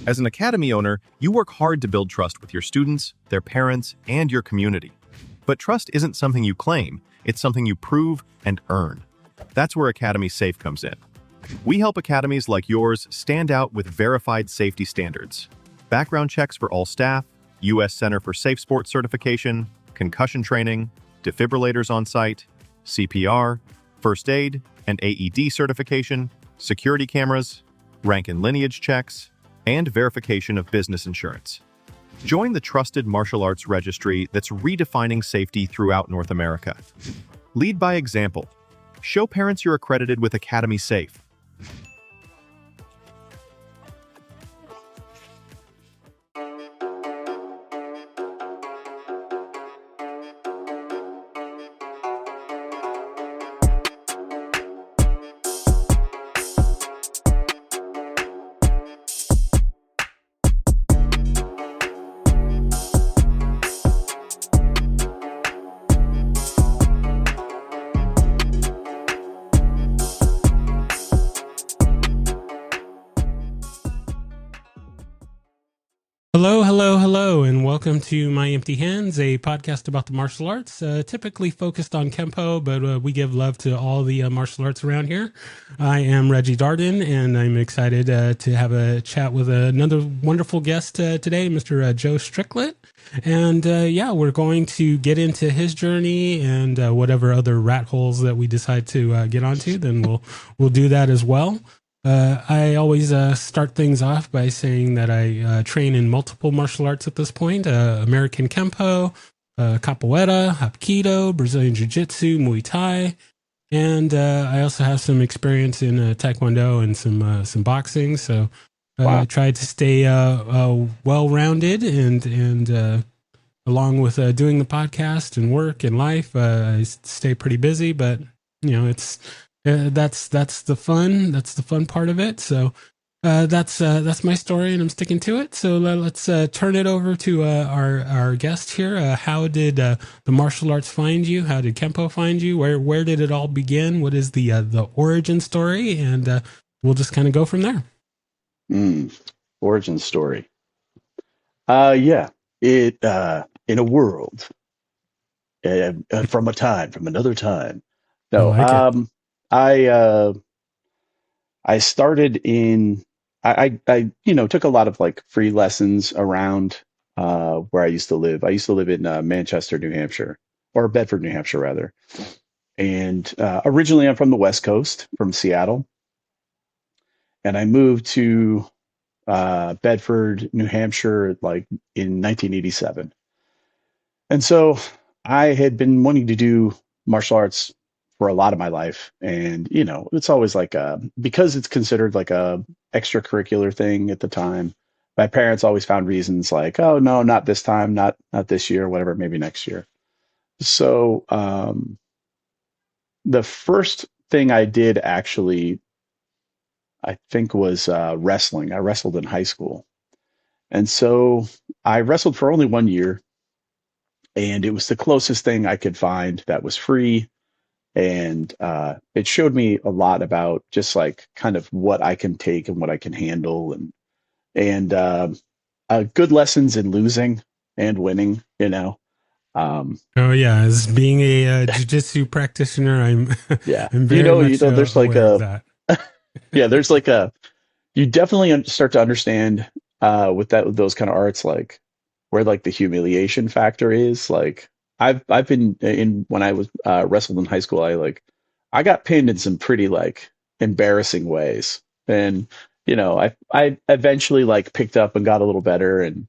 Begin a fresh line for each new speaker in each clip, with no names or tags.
As an academy owner, you work hard to build trust with your students, their parents, and your community. But trust isn't something you claim, it's something you prove and earn. That's where Academy Safe comes in. We help academies like yours stand out with verified safety standards. Background checks for all staff, U.S. Center for Safe Sports certification, concussion training, defibrillators on site, CPR, first aid and AED certification, security cameras, rank and lineage checks, and verification of business insurance. Join the trusted martial arts registry that's redefining safety throughout North America. Lead by example. Show parents you're accredited with Academy Safe.
Hello, and welcome to My Empty Hands, a podcast about the martial arts, typically focused on Kempo, but we give love to all the martial arts around here. I am Reggie Darden, and I'm excited to have a chat with another wonderful guest today, Mr. Joe Stricklett. And we're going to get into his journey and whatever other rat holes that we decide to get onto, then we'll do that as well. I always start things off by saying that I train in multiple martial arts at this point, American Kempo, Capoeira, Hapkido, Brazilian Jiu-Jitsu, Muay Thai, and I also have some experience in Taekwondo and some boxing, so
Wow.
I try to stay well-rounded and along with doing the podcast and work and life, I stay pretty busy, but, it's... that's the fun. That's the fun part of it. So that's my story, and I'm sticking to it. So let's turn it over to our guest here. How did the martial arts find you? How did Kempo find you? Where did it all begin? What is the origin story? And we'll just kind of go from there.
Origin story. It in a world from another time. No,
I like it.
I started in, I took a lot of like free lessons around where I used to live. I used to live in Manchester, New Hampshire, or Bedford, New Hampshire, rather. And originally I'm from the West Coast, from Seattle. And I moved to Bedford, New Hampshire, like in 1987. And so I had been wanting to do martial arts for a lot of my life. And, it's always like, because it's considered like a extracurricular thing at the time, my parents always found reasons like, oh, no, not this time, not this year, whatever, maybe next year. So the first thing I did actually, I think, was wrestling. I wrestled in high school. And so I wrestled for only 1 year. And it was the closest thing I could find that was free. And it showed me a lot about just like kind of what I can take and what I can handle, and good lessons in losing and winning.
Oh yeah, as being a jiu-jitsu practitioner, I'm
Yeah,
I'm very much
there's like
aware of that.
yeah, there's like you definitely start to understand with those kind of arts, like where like the humiliation factor is. Like I've been in, when I was wrestled in high school, I got pinned in some pretty like embarrassing ways, and I eventually like picked up and got a little better, and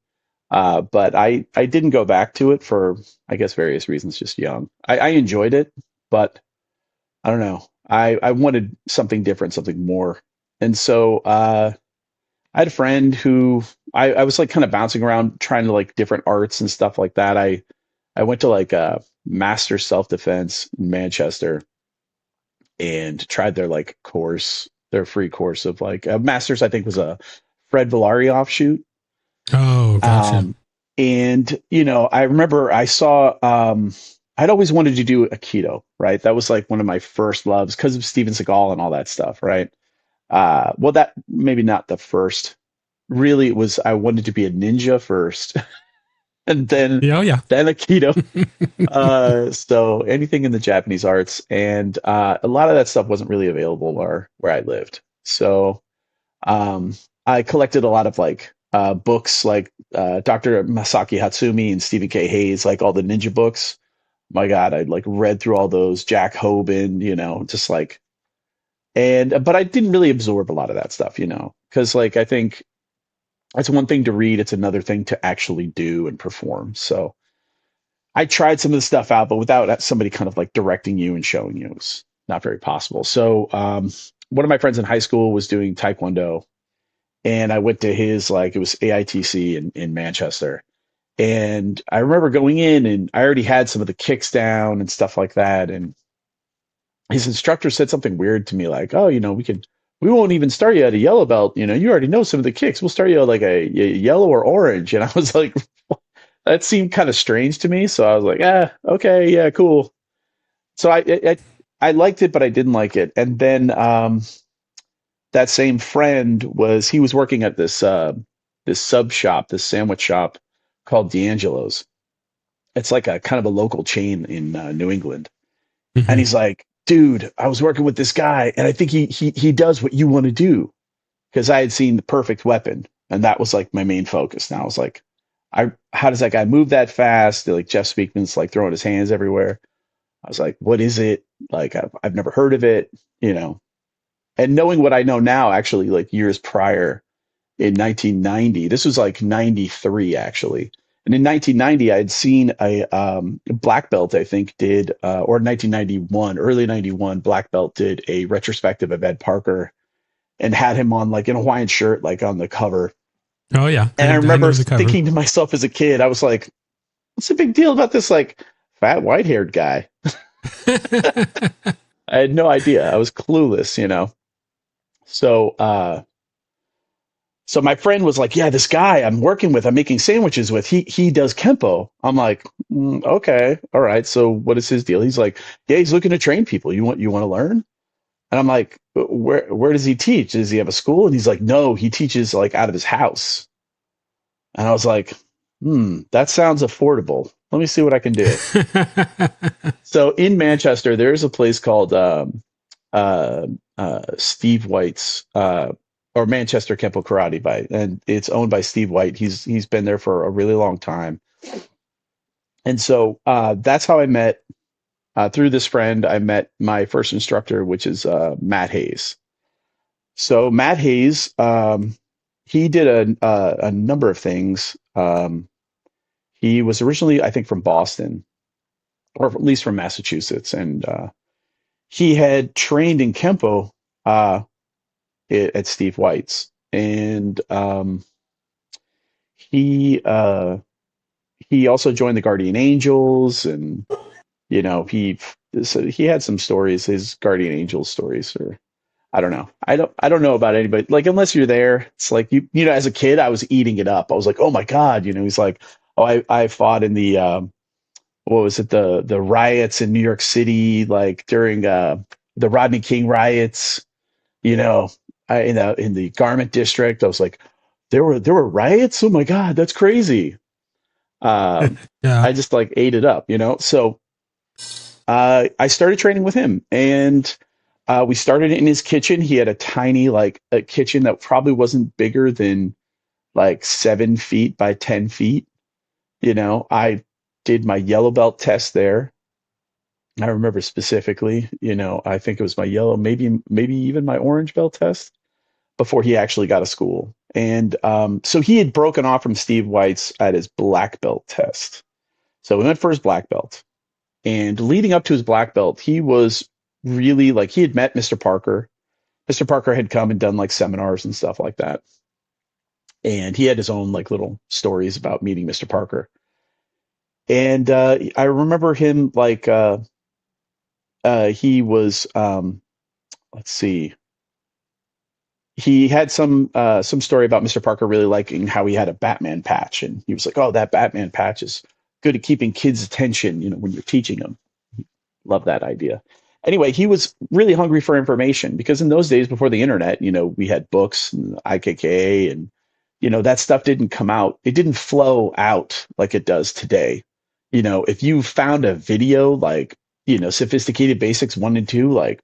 but I didn't go back to it for, I guess, various reasons. Just young. I enjoyed it, but I don't know. I wanted something different, something more, and so I had a friend who I was like kind of bouncing around trying to like different arts and stuff like that. I went to like a master self-defense in Manchester and tried their like course, their free course of like masters. I think was a Fred Villari offshoot.
Oh, gotcha.
And I remember I saw I'd always wanted to do Aikido, right? That was like one of my first loves because of Steven Seagal and all that stuff, right? Well, that maybe not the first really it was I wanted to be a ninja first, and then
Yeah, oh yeah.
Aikido. So anything in the Japanese arts, and a lot of that stuff wasn't really available where I lived. So um, I collected a lot of like books, like Dr. Masaki Hatsumi and Stephen K. Hayes, like all the ninja books. My God, I like read through all those. Jack Hoban, just like, and but I didn't really absorb a lot of that stuff, because like I think it's one thing to read, it's another thing to actually do and perform. So I tried some of the stuff out, but without somebody kind of like directing you and showing you, it was not very possible. So one of my friends in high school was doing Taekwondo, and I went to his, like, it was AITC in Manchester. And I remember going in, and I already had some of the kicks down and stuff like that. And his instructor said something weird to me, like, "Oh, we won't even start you at a yellow belt. You already know some of the kicks. We'll start you at like a yellow or orange." And I was like, that seemed kind of strange to me. So I was like, okay, yeah, cool. So I liked it, but I didn't like it. And then that same friend he was working at this sub shop, this sandwich shop called D'Angelo's. It's like a kind of a local chain in New England. And he's like, "Dude, I was working with this guy, and I think he does what you want to do." Because I had seen The Perfect Weapon, and that was like my main focus. Now I was like, how does that guy move that fast? Like Jeff Speakman's like throwing his hands everywhere. I was like, what is it? Like I've never heard of it, And knowing what I know now, actually, like years prior, in 1990, this was like 93 actually. And in 1990, I had seen a black belt, I think, or 1991, early 91, black belt did a retrospective of Ed Parker and had him on like in a Hawaiian shirt, like on the cover.
Oh yeah.
And I remember thinking to myself as a kid, I was like, what's the big deal about this like fat white haired guy? I had no idea. I was clueless, So my friend was like, "Yeah, this guy I'm working with, I'm making sandwiches with, he does Kempo." I'm like, okay, all right. So what is his deal? He's like, "Yeah, he's looking to train people. You want to learn?" And I'm like, where does he teach? Does he have a school? And he's like, "No, he teaches like out of his house." And I was like, that sounds affordable. Let me see what I can do. So in Manchester, there's a place called Steve White's or Manchester Kempo Karate, and it's owned by Steve White. He's been there for a really long time. And so that's how I met. Through this friend, I met my first instructor, which is Matt Hayes. So Matt Hayes, he did a number of things. He was originally, I think, from Boston, or at least from Massachusetts, and he had trained in Kempo at Steve White's, and he also joined the Guardian Angels, and he had some stories, his Guardian Angels stories, or I don't know. I don't know about anybody. Like, unless you're there, it's like as a kid, I was eating it up. I was like, oh my God, he's like, oh, I fought in the what was it, the riots in New York City, like during the Rodney King riots, in the garment district. I was like, there were riots. Oh my God, that's crazy.
Yeah.
I just like ate it up, So I started training with him, and we started in his kitchen. He had a tiny, like, a kitchen that probably wasn't bigger than like 7 feet by 10 feet. I did my yellow belt test there. I remember specifically, I think it was my yellow, maybe even my orange belt test before he actually got a school. And so he had broken off from Steve White's at his black belt test. So we went for his black belt. And leading up to his black belt, he was really, like, he had met Mr. Parker. Mr. Parker had come and done like seminars and stuff like that. And he had his own like little stories about meeting Mr. Parker. And I remember him like he was let's see. He had some story about Mr. Parker really liking how he had a Batman patch, and he was like, "Oh, that Batman patch is good at keeping kids' attention, when you're teaching them." Love that idea. Anyway, he was really hungry for information, because in those days before the internet, we had books and IKK and that stuff didn't come out. It didn't flow out like it does today. If you found a video like, Sophisticated Basics 1 and 2, like,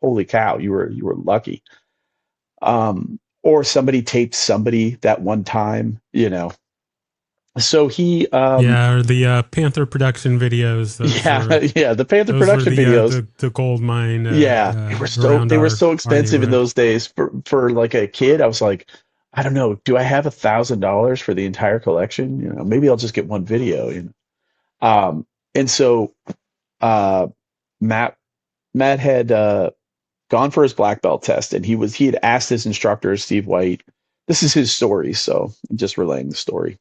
holy cow, you were lucky. Or somebody taped somebody that one time. So he,
Yeah, or the Panther production videos.
yeah, the Panther
Those were
production videos.
the gold mine.
Yeah,
Around
they were so
our
expensive in
neighborhood.
those days for like a kid. I was like, I don't know, do I have $1,000 for the entire collection? Maybe I'll just get one video. And so uh, Matt Matt had gone for his black belt test, and he had asked his instructor Steve White. This is his story, so I'm just relaying the story.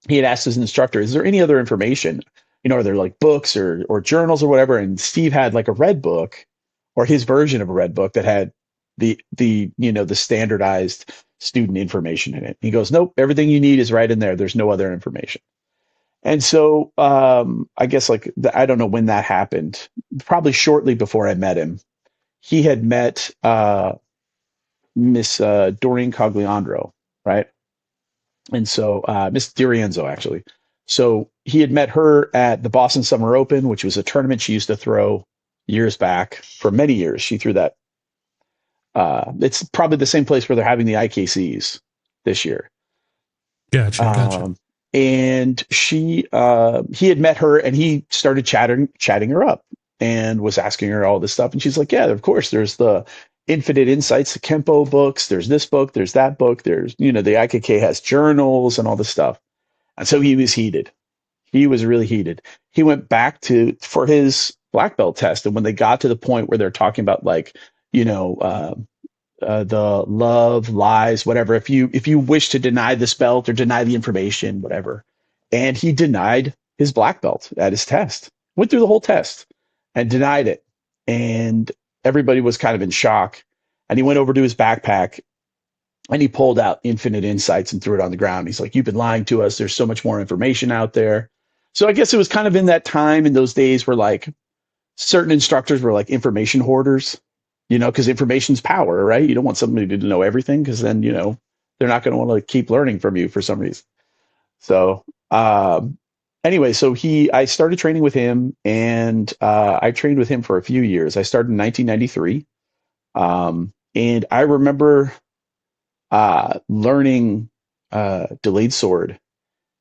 He had asked his instructor, "Is there any other information? Are there like books or journals or whatever?" And Steve had like a red book, or his version of a red book that had the standardized student information in it. He goes, "Nope, everything you need is right in there. There's no other information." And so I guess I don't know when that happened. Probably shortly before I met him. He had met Miss Doreen Cogliandro, right? And so Miss D'Arienzo, actually. So he had met her at the Boston Summer Open, which was a tournament she used to throw years back. For many years, she threw that. It's probably the same place where they're having the IKCs this year.
Gotcha.
And he had met her, and he started chatting her up, and was asking her all this stuff. And she's like, "Yeah, of course. There's the Infinite Insights, the Kempo books. There's this book. There's that book. There's the IKK has journals and all this stuff." And so he was heated. He was really heated. He went back for his black belt test, and when they got to the point where they're talking about the love, lies, whatever. If you wish to deny this belt or deny the information, whatever. And he denied his black belt at his test. Went through the whole test and denied it. And everybody was kind of in shock. And he went over to his backpack and he pulled out Infinite Insights and threw it on the ground. He's like, "You've been lying to us. There's so much more information out there." So I guess it was kind of in that time, in those days, where like certain instructors were like information hoarders, because information's power, right? You don't want somebody to know everything, because then, they're not going to want to keep learning from you for some reason. So, anyway, I started training with him, and I trained with him for a few years. I started in 1993. And I remember learning delayed sword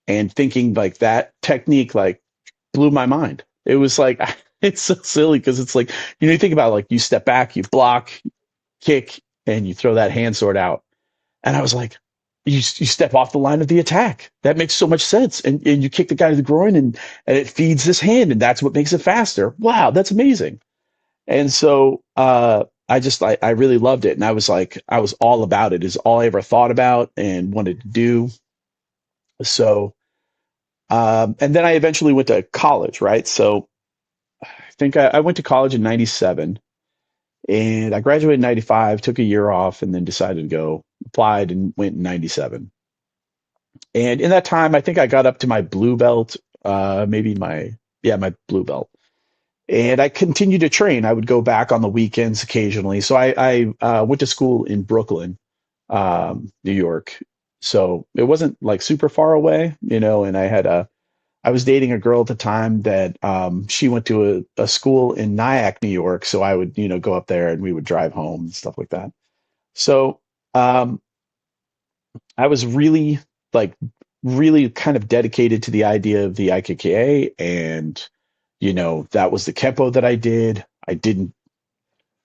and thinking like that technique like blew my mind. It was like, it's so silly, because it's like, you think about like, you step back, you block, kick, and you throw that hand sword out. And I was like, you step off the line of the attack. That makes so much sense. And you kick the guy to the groin, and it feeds this hand, and that's what makes it faster. Wow, that's amazing. And so I really loved it. And I was all about it. Is all I ever thought about and wanted to do. So, and then I eventually went to college, right? So I think I went to college in 97, and I graduated in 95, took a year off, and then decided to go, applied, and went in 97. And in that time, I think I got up to my blue belt, maybe my blue belt. And I continued to train. I would go back on the weekends occasionally. So I went to school in Brooklyn, New York. So it wasn't like super far away, and I was dating a girl at the time that she went to a school in Nyack, New York. So I would, go up there, and we would drive home and stuff like that. So I was really kind of dedicated to the idea of the IKKA, and that was the Kempo that I did. I didn't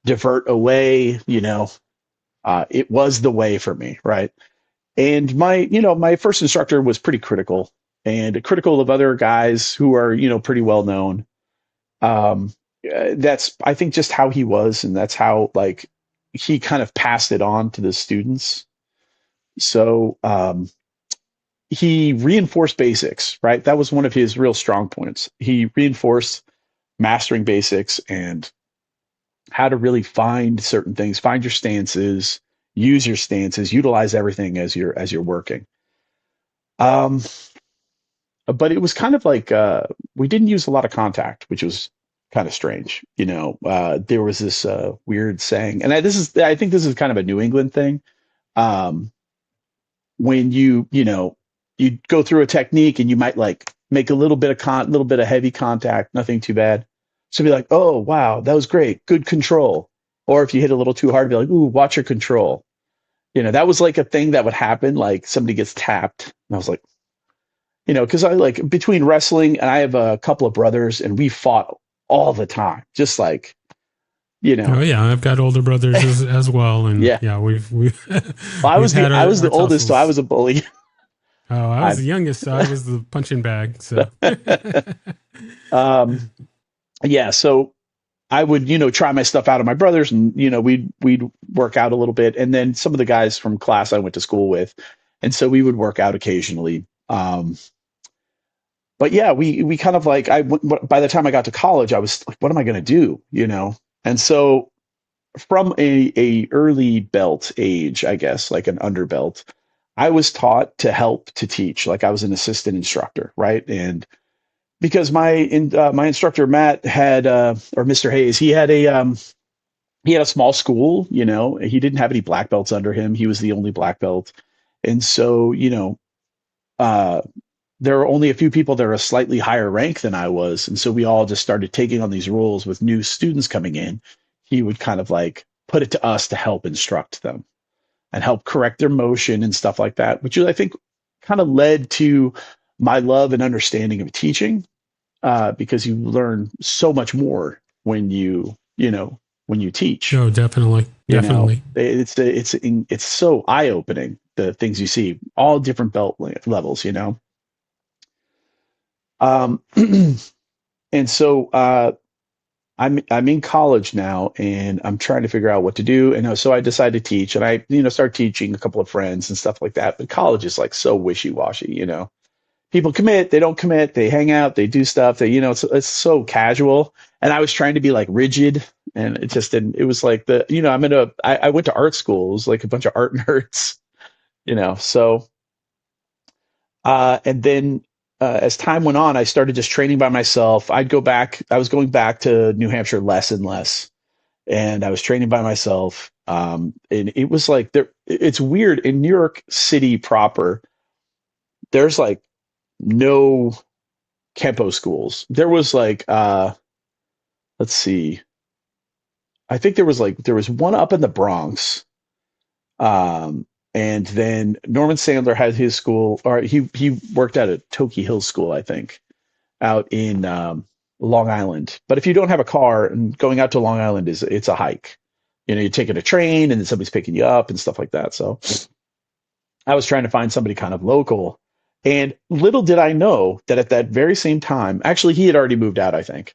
divert away, it was the way for me, right? And my first instructor was pretty critical, and critical of other guys who are, pretty well known. That's, I think, just how he was, and that's how he kind of passed it on to the students. So he reinforced basics, right? That was one of his real strong points. He reinforced mastering basics and how to really find certain things, find your stances, use your stances, utilize everything as you're working. But it was kind of like we didn't use a lot of contact, which was kind of strange. There was this weird saying, and I think this is kind of a New England thing. when you go through a technique and you might like make a little bit of heavy contact, nothing too bad. So be like, oh wow, that was great, good control. Or if you hit a little too hard, be like, ooh, watch your control. That was like a thing that would happen, like somebody gets tapped. And I was like, because I like between wrestling and I have a couple of brothers and we fought all the time, just like,
Oh yeah, I've got older brothers as well, and
yeah.
we've
Well, I was the oldest, so I
tussles.
was a bully.
Oh, I was the youngest, so I was the punching bag. So,
um, yeah, so I would, try my stuff out of my brothers, and we'd work out a little bit, and then some of the guys from class I went to school with, and so we would work out occasionally. But yeah, we kind of like by the time I got to college, I was like, what am I going to do? And so from a early belt age, I guess, like an underbelt, I was taught to help to teach. Like I was an assistant instructor, right? And because my instructor Matt had or Mr. Hayes, he had a small school. He didn't have any black belts under him. He was the only black belt, and so uh, there were only a few people that were a slightly higher rank than I was, and so we all just started taking on these roles with new students coming in. He would kind of like put it to us to help instruct them and help correct their motion and stuff like that, which I think kind of led to my love and understanding of teaching, because you learn so much more when when you teach.
oh, definitely.
It's so eye opening, the things you see, all different belt levels. Um, and so I'm in college now, and I'm trying to figure out what to do. And so I decided to teach, and I started teaching a couple of friends and stuff like that. But college is like so wishy washy. People commit, they don't commit, they hang out, they do stuff. That it's so casual. And I was trying to be like rigid, and it just didn't. It was like I went to art school. It was like a bunch of art nerds. So and then as time went on, I started just training by myself. I was going back to New Hampshire less and less, and I was training by myself. And it was like it's weird in New York City proper. There's like no Kempo schools. There was like, let's see. I think there was one up in the Bronx. And then Norman Sandler had his school, or he worked at a Toki Hill school, I think, out in Long Island. But if you don't have a car, and going out to Long Island it's a hike. You're taking a train, and then somebody's picking you up and stuff like that. So I was trying to find somebody kind of local. And little did I know that at that very same time, actually, he had already moved out, I think.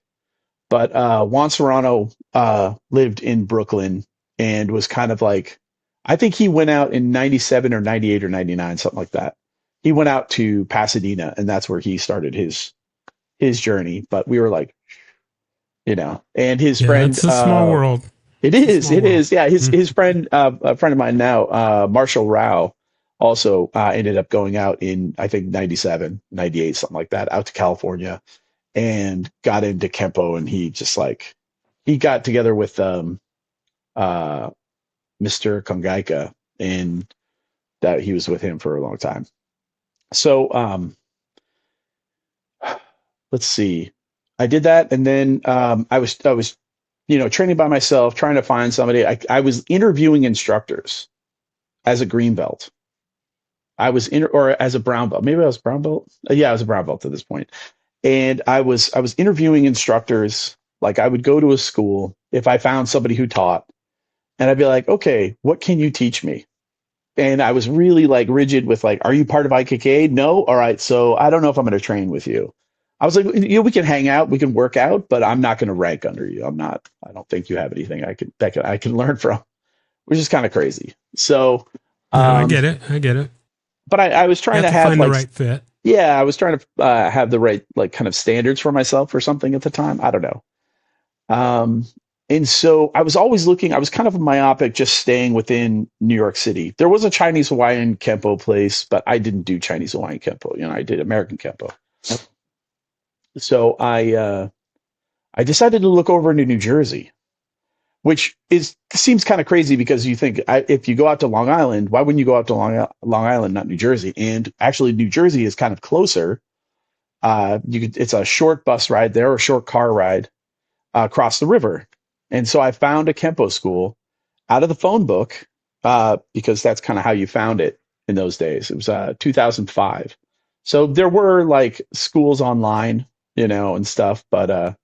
But Juan Serrano lived in Brooklyn and was kind of like, I think he went out in 97 or 98 or 99, something like that. He went out to Pasadena, and that's where he started his journey. But we were like, and his friend.
It's a small world.
It is. Yeah. His friend, a friend of mine now, Marshall Rao, also ended up going out in, I think, 97, 98, something like that, out to California, and got into Kempo. And he got together with Mr. Kongaika, and that he was with him for a long time. So let's see. I did that, and then I was training by myself, trying to find somebody. I was interviewing instructors as a green belt. I was or as a brown belt. Maybe I was brown belt. Yeah, I was a brown belt at this point. And I was interviewing instructors. Like I would go to a school if I found somebody who taught, and I'd be like, okay, what can you teach me? And I was really like rigid with like, are you part of IKK? No. All right. So I don't know if I'm going to train with you. I was like, we can hang out, we can work out, but I'm not going to rank under you. I don't think you have anything I can learn from, which is kind of crazy. So
I get it.
But I was trying to
find
like
the right fit.
Yeah, I was trying to have the right like kind of standards for myself or something at the time. I don't know. And so I was always looking. I was kind of myopic, just staying within New York City. There was a Chinese Hawaiian Kempo place, but I didn't do Chinese Hawaiian Kempo. I did American Kempo. So I decided to look over into New Jersey, which seems kind of crazy because you think if you go out to Long Island, why wouldn't you go out to Long Island, not New Jersey? And actually, New Jersey is kind of closer. It's a short bus ride there or a short car ride across the river. And so I found a Kempo school out of the phone book because that's kind of how you found it in those days. It was 2005. So there were like schools online, and stuff. But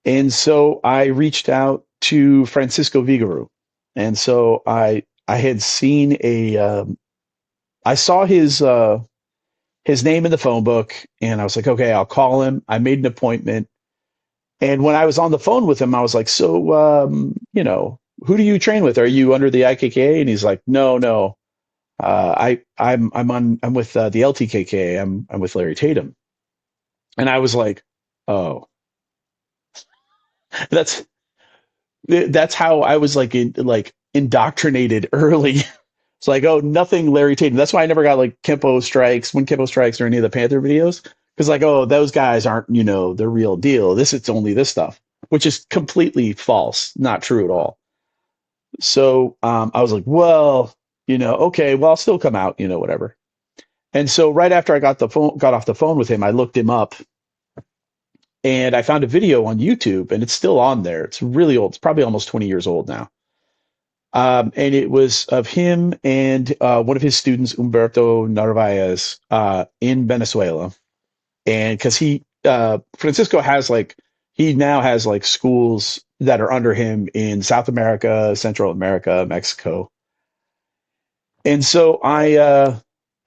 and so I reached out to Francisco Vigaru. And so I had seen I saw his name in the phone book, and I was like, okay, I'll call him. I made an appointment. And when I was on the phone with him, I was like, so, who do you train with? Are you under the IKK? And he's like, no. I'm with the LTKK. I'm with Larry Tatum. And I was like, oh, that's how I was like indoctrinated early. It's like, oh, nothing Larry Tatum. That's why I never got like Kempo Strikes or any of the Panther videos. Because like, oh, those guys aren't, the real deal. It's only this stuff, which is completely false, not true at all. So I was like, well, okay, well, I'll still come out, whatever. And so right after I got off the phone with him, I looked him up, and I found a video on YouTube, and it's still on there. It's really old. It's probably almost 20 years old now. And it was of him and one of his students, Humberto Narvaez, in Venezuela. And because Francisco he now has like schools that are under him in South America, Central America, Mexico. And so I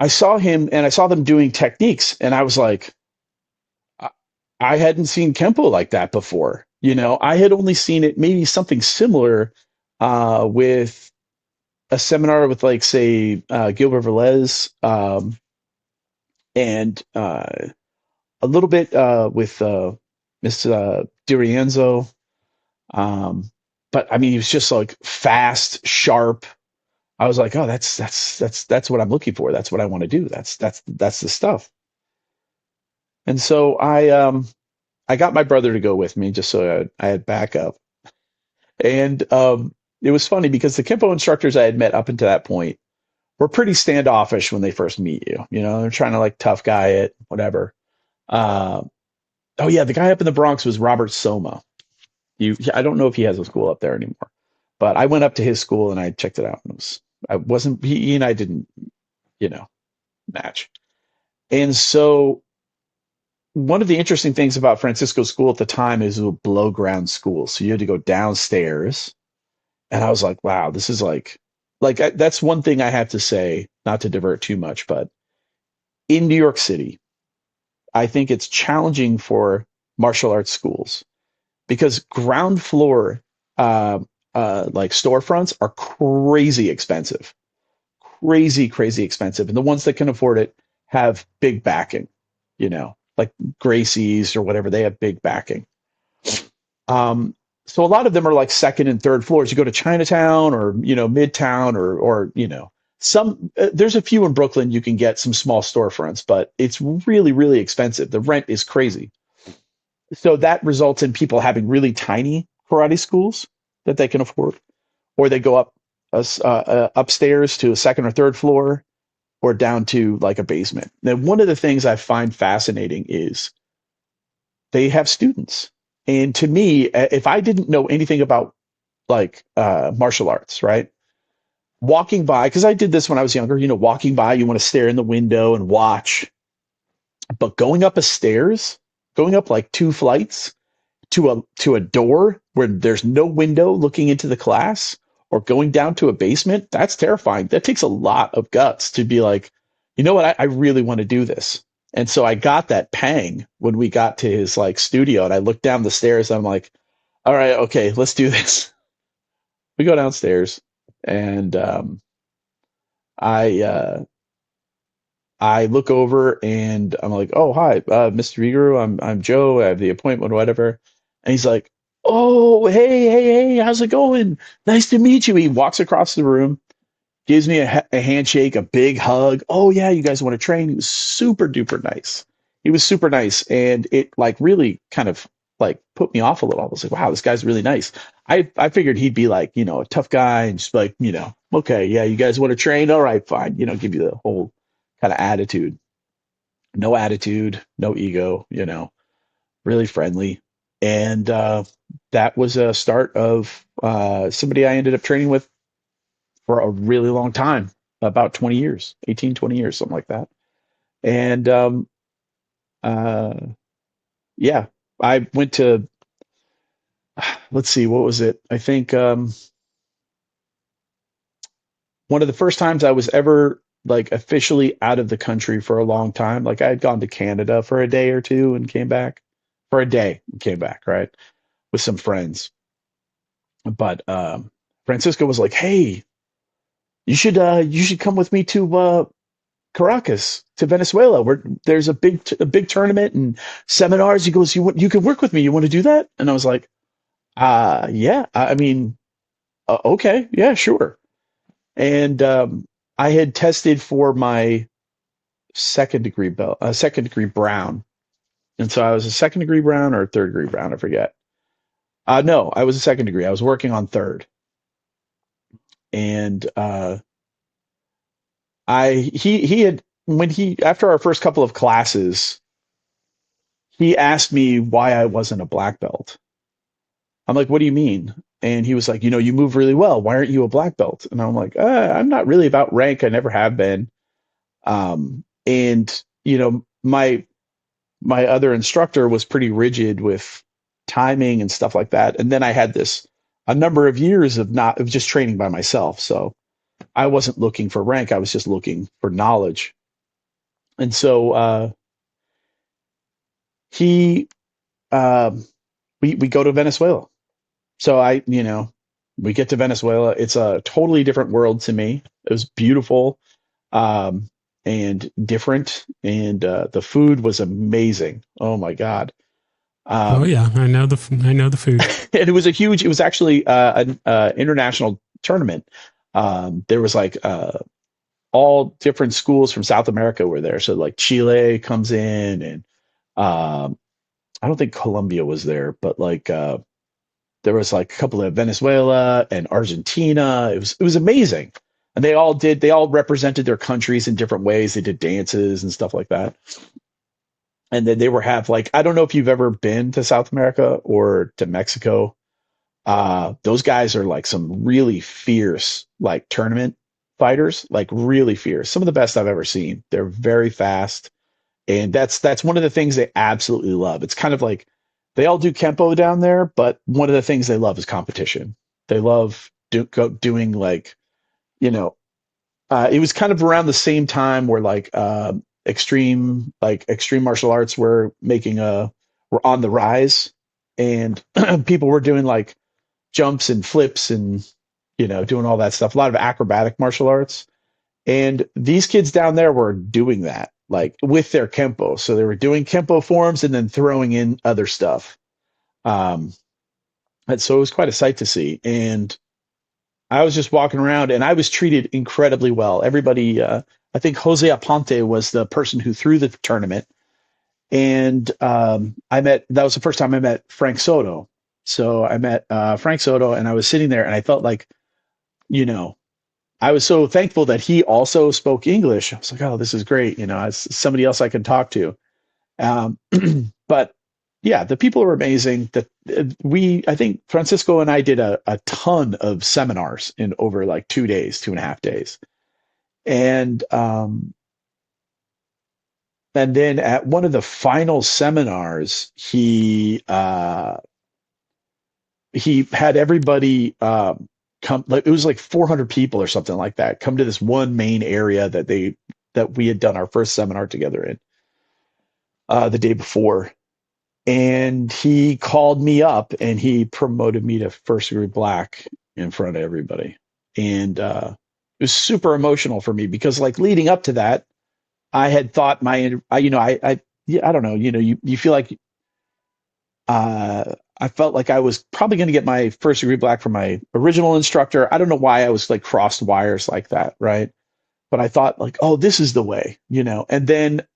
saw him, and I saw them doing techniques, and I was like, I hadn't seen Kempo like that before. I had only seen it, maybe something similar with a seminar with like, say, Gilbert Velez, and a little bit with Miss D'Arienzo. But I mean, he was just like fast, sharp. I was like, oh, that's what I'm looking for. That's what I want to do. That's the stuff. And so I got my brother to go with me just so I had backup. And it was funny because the Kempo instructors I had met up until that point were pretty standoffish when they first meet you. They're trying to like tough guy it, whatever. Oh yeah, the guy up in the Bronx was Robert Soma. I don't know if he has a school up there anymore, but I went up to his school and I checked it out. And he and I didn't, match. And so one of the interesting things about Francisco's school at the time is it was a below ground school. So you had to go downstairs. And I was like, wow, this is that's one thing I have to say, not to divert too much, but in New York City, I think it's challenging for martial arts schools because ground floor like storefronts are crazy expensive. Crazy expensive. And the ones that can afford it have big backing, like Gracie's or whatever, they have big backing. So a lot of them are like second and third floors. You go to Chinatown or, Midtown or there's a few in Brooklyn you can get some small storefronts, but it's really, really expensive. The rent is crazy. So that results in people having really tiny karate schools that they can afford, or they go up upstairs to a second or third floor, or down to like a basement. Now, one of the things I find fascinating is they have students. And to me, if I didn't know anything about like martial arts, right? Walking by, because I did this when I was younger, walking by, you want to stare in the window and watch. But going up going up like 2 flights to a door where there's no window looking into the class, or going down to a basement, that's terrifying. That takes a lot of guts to be like, you know what, I really want to do this. And so I got that pang when we got to his like studio, and I looked down the stairs and I'm like, all right, okay, let's do this. We go downstairs, and I look over and I'm like, oh, hi, Mr. Viguru, I'm Joe. I have the appointment or whatever. And he's like, oh, hey, how's it going? Nice to meet you. He walks across the room, gives me a handshake, a big hug. Oh yeah, you guys want to train? He was super duper nice. He was super nice. And it like really kind of like put me off a little. I was like, wow, this guy's really nice. I figured he'd be like, you know, a tough guy and just like, you know, okay, yeah, you guys want to train? All right, fine. You know, give you the whole kind of attitude. No attitude, no ego, you know, really friendly. And that was a start of somebody I ended up training with for a really long time, about 20 years, 18, 20 years, something like that. And uh, yeah, I went to, let's see, what was it? I think one of the first times I was ever like officially out of the country for a long time. Like I had gone to Canada for a day or two and came back for a day and came back, right? With some friends. But Francisco was like, "Hey, you should come with me to Caracas, to Venezuela, where there's a big tournament and seminars." He goes, You could work with me. You want to do that?" And I was like, yeah, I mean, okay, yeah, sure." And I had tested for my second degree brown, and so I was a second degree brown or a third degree brown, I forget. No, I was a second degree. I was working on third, and he had, when he, after our first couple of classes, he asked me why I wasn't a black belt. I'm like, "What do you mean?" And he was like, "You know, you move really well. Why aren't you a black belt?" And I'm like, "I'm not really about rank. I never have been." And you know, my other instructor was pretty rigid with timing and stuff like that. And then I had this a number of years of just training by myself. So I wasn't looking for rank. I was just looking for knowledge. And so he we go to Venezuela. So you know, we get to Venezuela. It's a totally different world to me. It was beautiful um, and different, and the food was amazing. Oh my God.
Oh
Um,
yeah, I know the food.
and it was actually an international tournament. There was like all different schools from South America were there. So like Chile comes in, and um, I don't think Colombia was there, but like there was like a couple of Venezuela and Argentina. It was amazing. And they all represented their countries in different ways. They did dances and stuff like that. And then they were have like, I don't know if you've ever been to South America or to Mexico. Those guys are like some really fierce like tournament fighters, like really fierce. Some of the best I've ever seen. They're very fast, and that's one of the things they absolutely love. It's kind of like they all do kempo down there, but one of the things they love is competition. They love doing like, you know, it was kind of around the same time where like extreme martial arts were on the rise, and people were doing like jumps and flips and, you know, doing all that stuff. A lot of acrobatic martial arts, and these kids down there were doing that like with their kempo. So they were doing kempo forms and then throwing in other stuff. Um, and so it was quite a sight to see. And I was just walking around and I was treated incredibly well. Everybody, I think Jose Aponte was the person who threw the tournament. And that was the first time I met Frank Soto. So I met Frank Soto, and I was sitting there and I felt like, you know, I was so thankful that he also spoke English. I was like, "Oh, this is great. You know, it's somebody else I can talk to." Um, but yeah, the people are amazing. I think Francisco and I did a ton of seminars in over like 2 days, 2.5 days. And, and then at one of the final seminars, he had everybody, come, like it was like 400 people or something like that, come to this one main area that we had done our first seminar together in the day before. And he called me up and he promoted me to first degree black in front of everybody. And it was super emotional for me because like leading up to that, I had thought you know, yeah, I don't know, you know, you feel like I felt like I was probably going to get my first degree black from my original instructor. I don't know why I was like crossed wires like that, right? But I thought like, oh, this is the way, you know. And then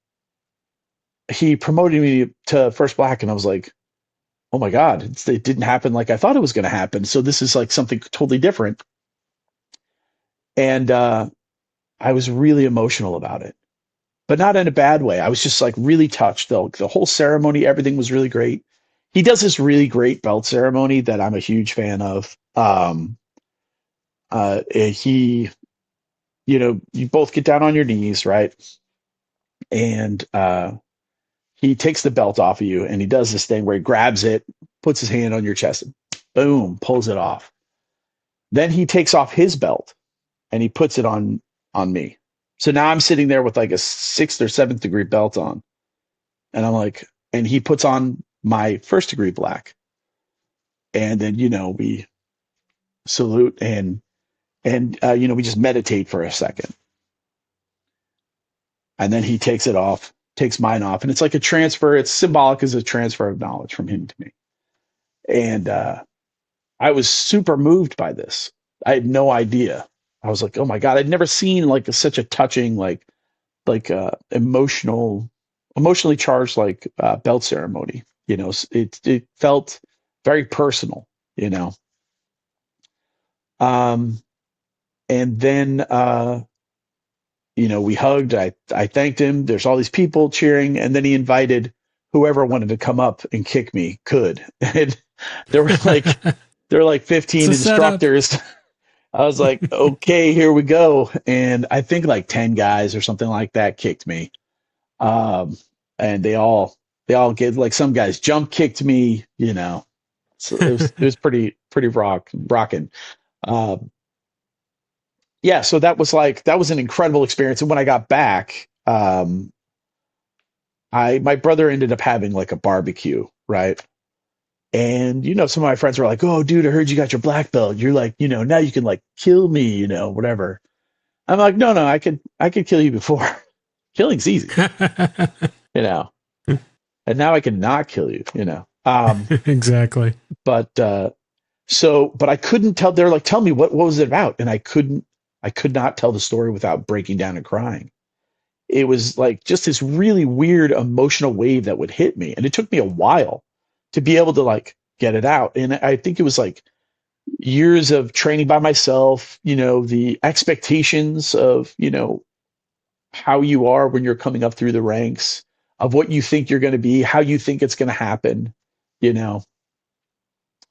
he promoted me to first black, and I was like, oh my God, it didn't happen like I thought it was going to happen. So this is like something totally different. And I was really emotional about it, but not in a bad way. I was just like really touched. The whole ceremony, everything was really great. He does this really great belt ceremony that I'm a huge fan of. He, you both get down on your knees, right? And he takes the belt off of you, and he does this thing where he grabs it, puts his hand on your chest, and boom, pulls it off. Then he takes off his belt and he puts it on me. So now I'm sitting there with like a 6th or 7th degree belt on, and I'm like, and he puts on my 1st degree black, and then we salute and we just meditate for a second, and then he takes it off, takes mine off, and it's like a transfer. It's symbolic as a transfer of knowledge from him to me, and I was super moved by this. I had no idea. I was like, oh my God, I'd never seen like such a touching, emotionally charged belt ceremony. It felt very personal, you know. Um, and then we hugged. I thanked him. There's all these people cheering, and then he invited whoever wanted to come up and kick me could. And there were like 15 instructors. I was like, okay, here we go. And I think like 10 guys or something like that kicked me. And they all get, like, some guys jump kicked me, So it was pretty rocking. Yeah, so that was an incredible experience. And when I got back, my brother ended up having like a barbecue, right? And some of my friends were like, "Oh, dude, I heard you got your black belt. You're like, now you can like kill me, whatever." I'm like, "No, I could kill you before. Killing's easy, you know. And now I can not kill you,
Exactly.
But but I couldn't tell. They're like, "Tell me, what was it about?" And I could not tell the story without breaking down and crying. It was like just this really weird emotional wave that would hit me, and it took me a while to be able to like get it out. And I think it was like years of training by myself, the expectations of, how you are when you're coming up through the ranks, of what you think you're going to be, how you think it's going to happen, you know.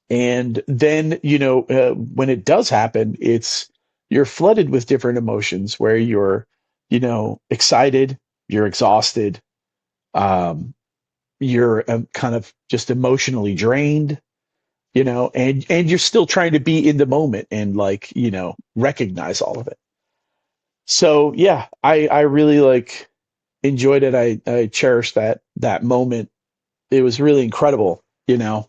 And then, when it does happen, you're flooded with different emotions where you're, excited, you're exhausted, you're kind of just emotionally drained, and you're still trying to be in the moment and like, recognize all of it. So yeah, I really like enjoyed it. I cherished that moment. It was really incredible, and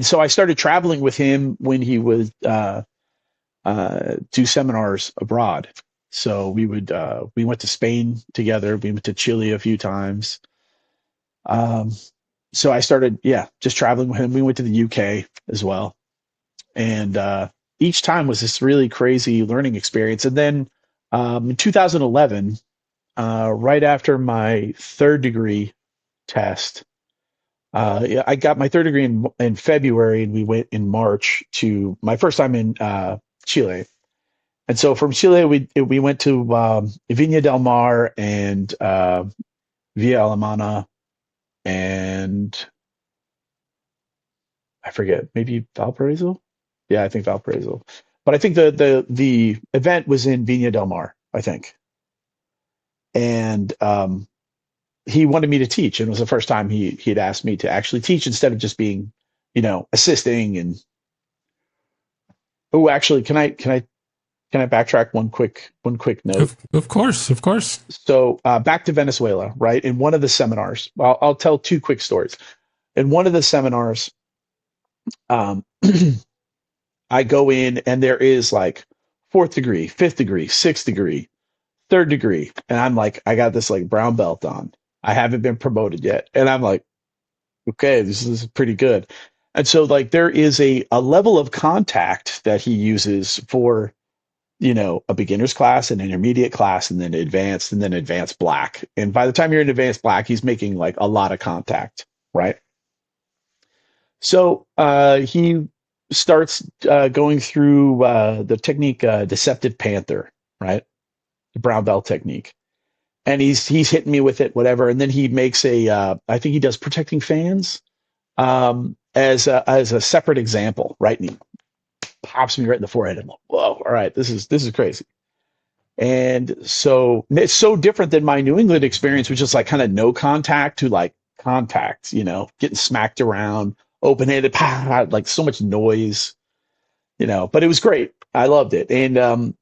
so I started traveling with him when he would do seminars abroad. So we went to Spain together. We went to Chile a few times. So I started, just traveling with him. We went to the UK as well. And each time was this really crazy learning experience. And then in 2011, right after my 3rd degree test, I got my 3rd degree in February, and we went in March to my first time in Chile. And so from Chile, we went to Viña del Mar and Villa Alemana, and I forget, maybe Valparaiso. Yeah, I think Valparaiso. But I think the event was in Viña del Mar, I think. And he wanted me to teach, and it was the first time he'd asked me to actually teach instead of just being, assisting. And oh, actually, can I backtrack one quick note?
Of course.
So back to Venezuela, right? In one of the seminars, I'll tell 2 quick stories. In one of the seminars, I go in, and there is like 4th degree, 5th degree, 6th degree, 3rd degree, and I'm like, I got this like brown belt on. I haven't been promoted yet, and I'm like, okay, this is pretty good. And so like there is a level of contact that he uses for, a beginner's class, an intermediate class, and then advanced black. And by the time you're in advanced black, he's making like a lot of contact, right? So he starts going through the technique deceptive panther, right? The brown belt technique. And he's hitting me with it, whatever. And then he makes I think he does protecting fans as a separate example, right? And he pops me right in the forehead. I'm like, whoa, all right, this is crazy. And so it's so different than my New England experience, which is like kind of no contact to like contact, getting smacked around, open handed, like so much noise, but it was great. I loved it. And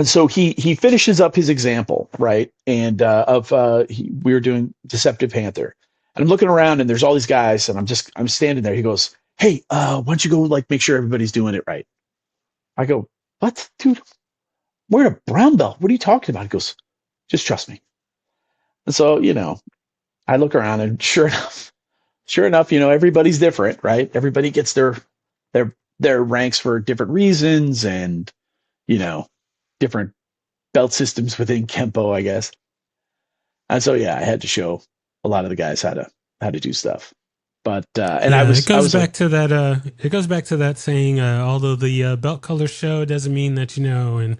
so he finishes up his example, right? And we were doing Deceptive Panther. And I'm looking around and there's all these guys and I'm standing there. He goes, "Hey, why don't you go like make sure everybody's doing it right?" I go, "What, dude? We're a brown belt. What are you talking about?" He goes, "Just trust me." And so, I look around and sure enough, everybody's different, right? Everybody gets their ranks for different reasons and, you know, different belt systems within Kempo, I guess. And so yeah, I had to show a lot of the guys how to do stuff. But and I
Yeah, it
was I
goes
was a
back to that. It goes back to that saying. Although the belt colors show, doesn't mean that you know. And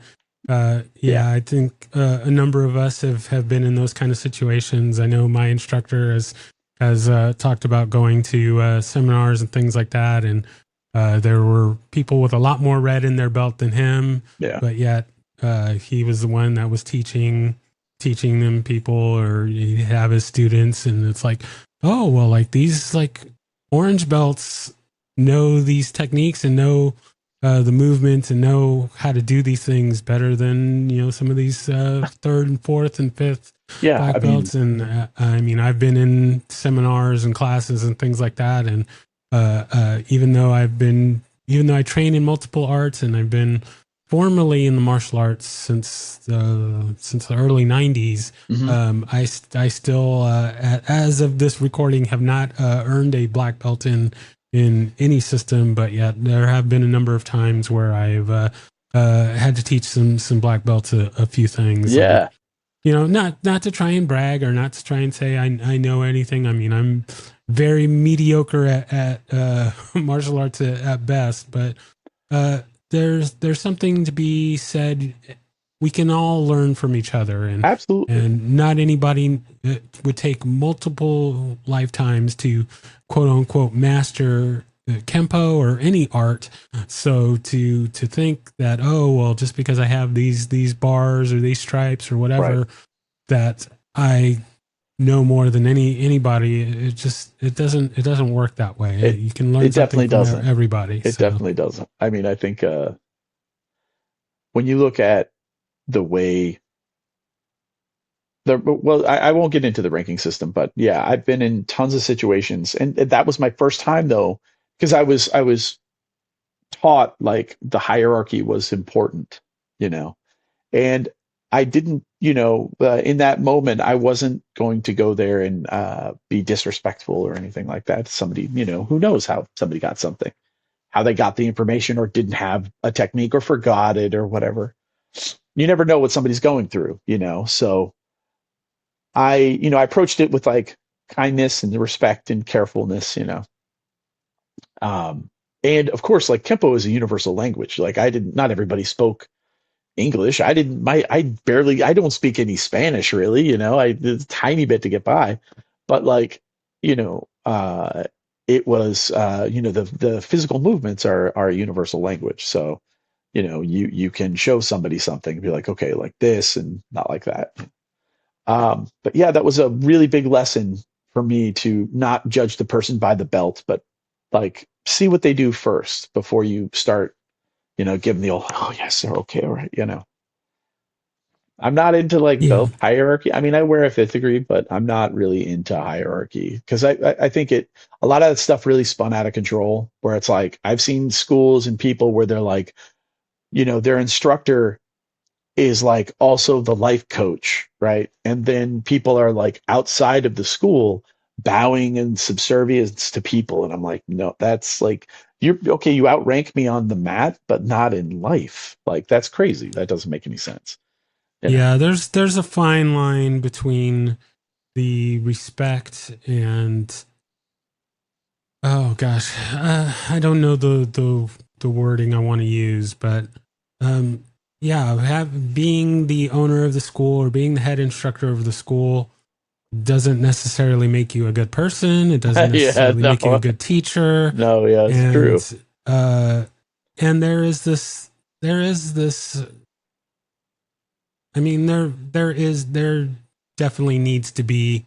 yeah,
yeah, I think a number of us have been in those kind of situations. I know my instructor has talked about going to seminars and things like that, and there were people with a lot more red in their belt than him,
yeah,
but yet he was the one that was teaching them people, or he'd have his students, and it's like, oh well, like these like orange belts know these techniques and know the movements and know how to do these things better than some of these third and fourth and fifth
yeah. I
black
mean,
belts. And I mean, I've been in seminars and classes and things like that, and even though I train in multiple arts and I've been formally in the martial arts since the early 90s.
mhm.
I still, as of this recording, have not earned a black belt in any system, but yet there have been a number of times where I've had to teach some black belts a few things. And
Yeah,
not to try and brag or not to try and say I know anything. I mean, I'm very mediocre at martial arts at best, but uh, there's something to be said. We can all learn from each other, and
absolutely.
not anybody would take multiple lifetimes to quote unquote master kempo or any art. So to think that, oh well, just because I have these bars or these stripes or
Right.
whatever, that I know more than anybody, it doesn't work that way.
It
You can learn
it
something
definitely
from
doesn't.
everybody.
It
So
definitely doesn't. I mean, I think when you look at the way well, I won't get into the ranking system, but yeah, I've been in tons of situations, and that was my first time though, because I was taught like the hierarchy was important, you know, and I didn't, in that moment, I wasn't going to go there and be disrespectful or anything like that. Somebody, who knows how somebody got something, how they got the information or didn't have a technique or forgot it or whatever. You never know what somebody's going through, so I approached it with like kindness and respect and carefulness, Um, and of course, like Kempo is a universal language. Like not everybody spoke English. I don't speak any Spanish really, a tiny bit to get by, but like, it was, the physical movements are a universal language. So, you can show somebody something and be like, okay, like this and not like that. But yeah, that was a really big lesson for me to not judge the person by the belt, but like see what they do first before you start, give them the old, oh yes, they're okay, all right, I'm not into like
yeah.
belt hierarchy. I mean, I wear a fifth degree, but I'm not really into hierarchy because I think a lot of that stuff really spun out of control. Where it's like I've seen schools and people where they're like, their instructor is like also the life coach, right? And then people are like outside of the school bowing in subservience to people. And I'm like, no, that's like, you're okay. You outrank me on the mat, but not in life. Like, that's crazy. That doesn't make any sense, you know?
Yeah, there's a fine line between the respect and Oh gosh, I don't know the wording I want to use, but um, yeah, being the owner of the school or being the head instructor of the school doesn't necessarily make you a good person. It doesn't
Yeah,
necessarily make you a
no,
good teacher,
no, yeah, it's true.
and uh, and there is this. I mean, there definitely needs to be,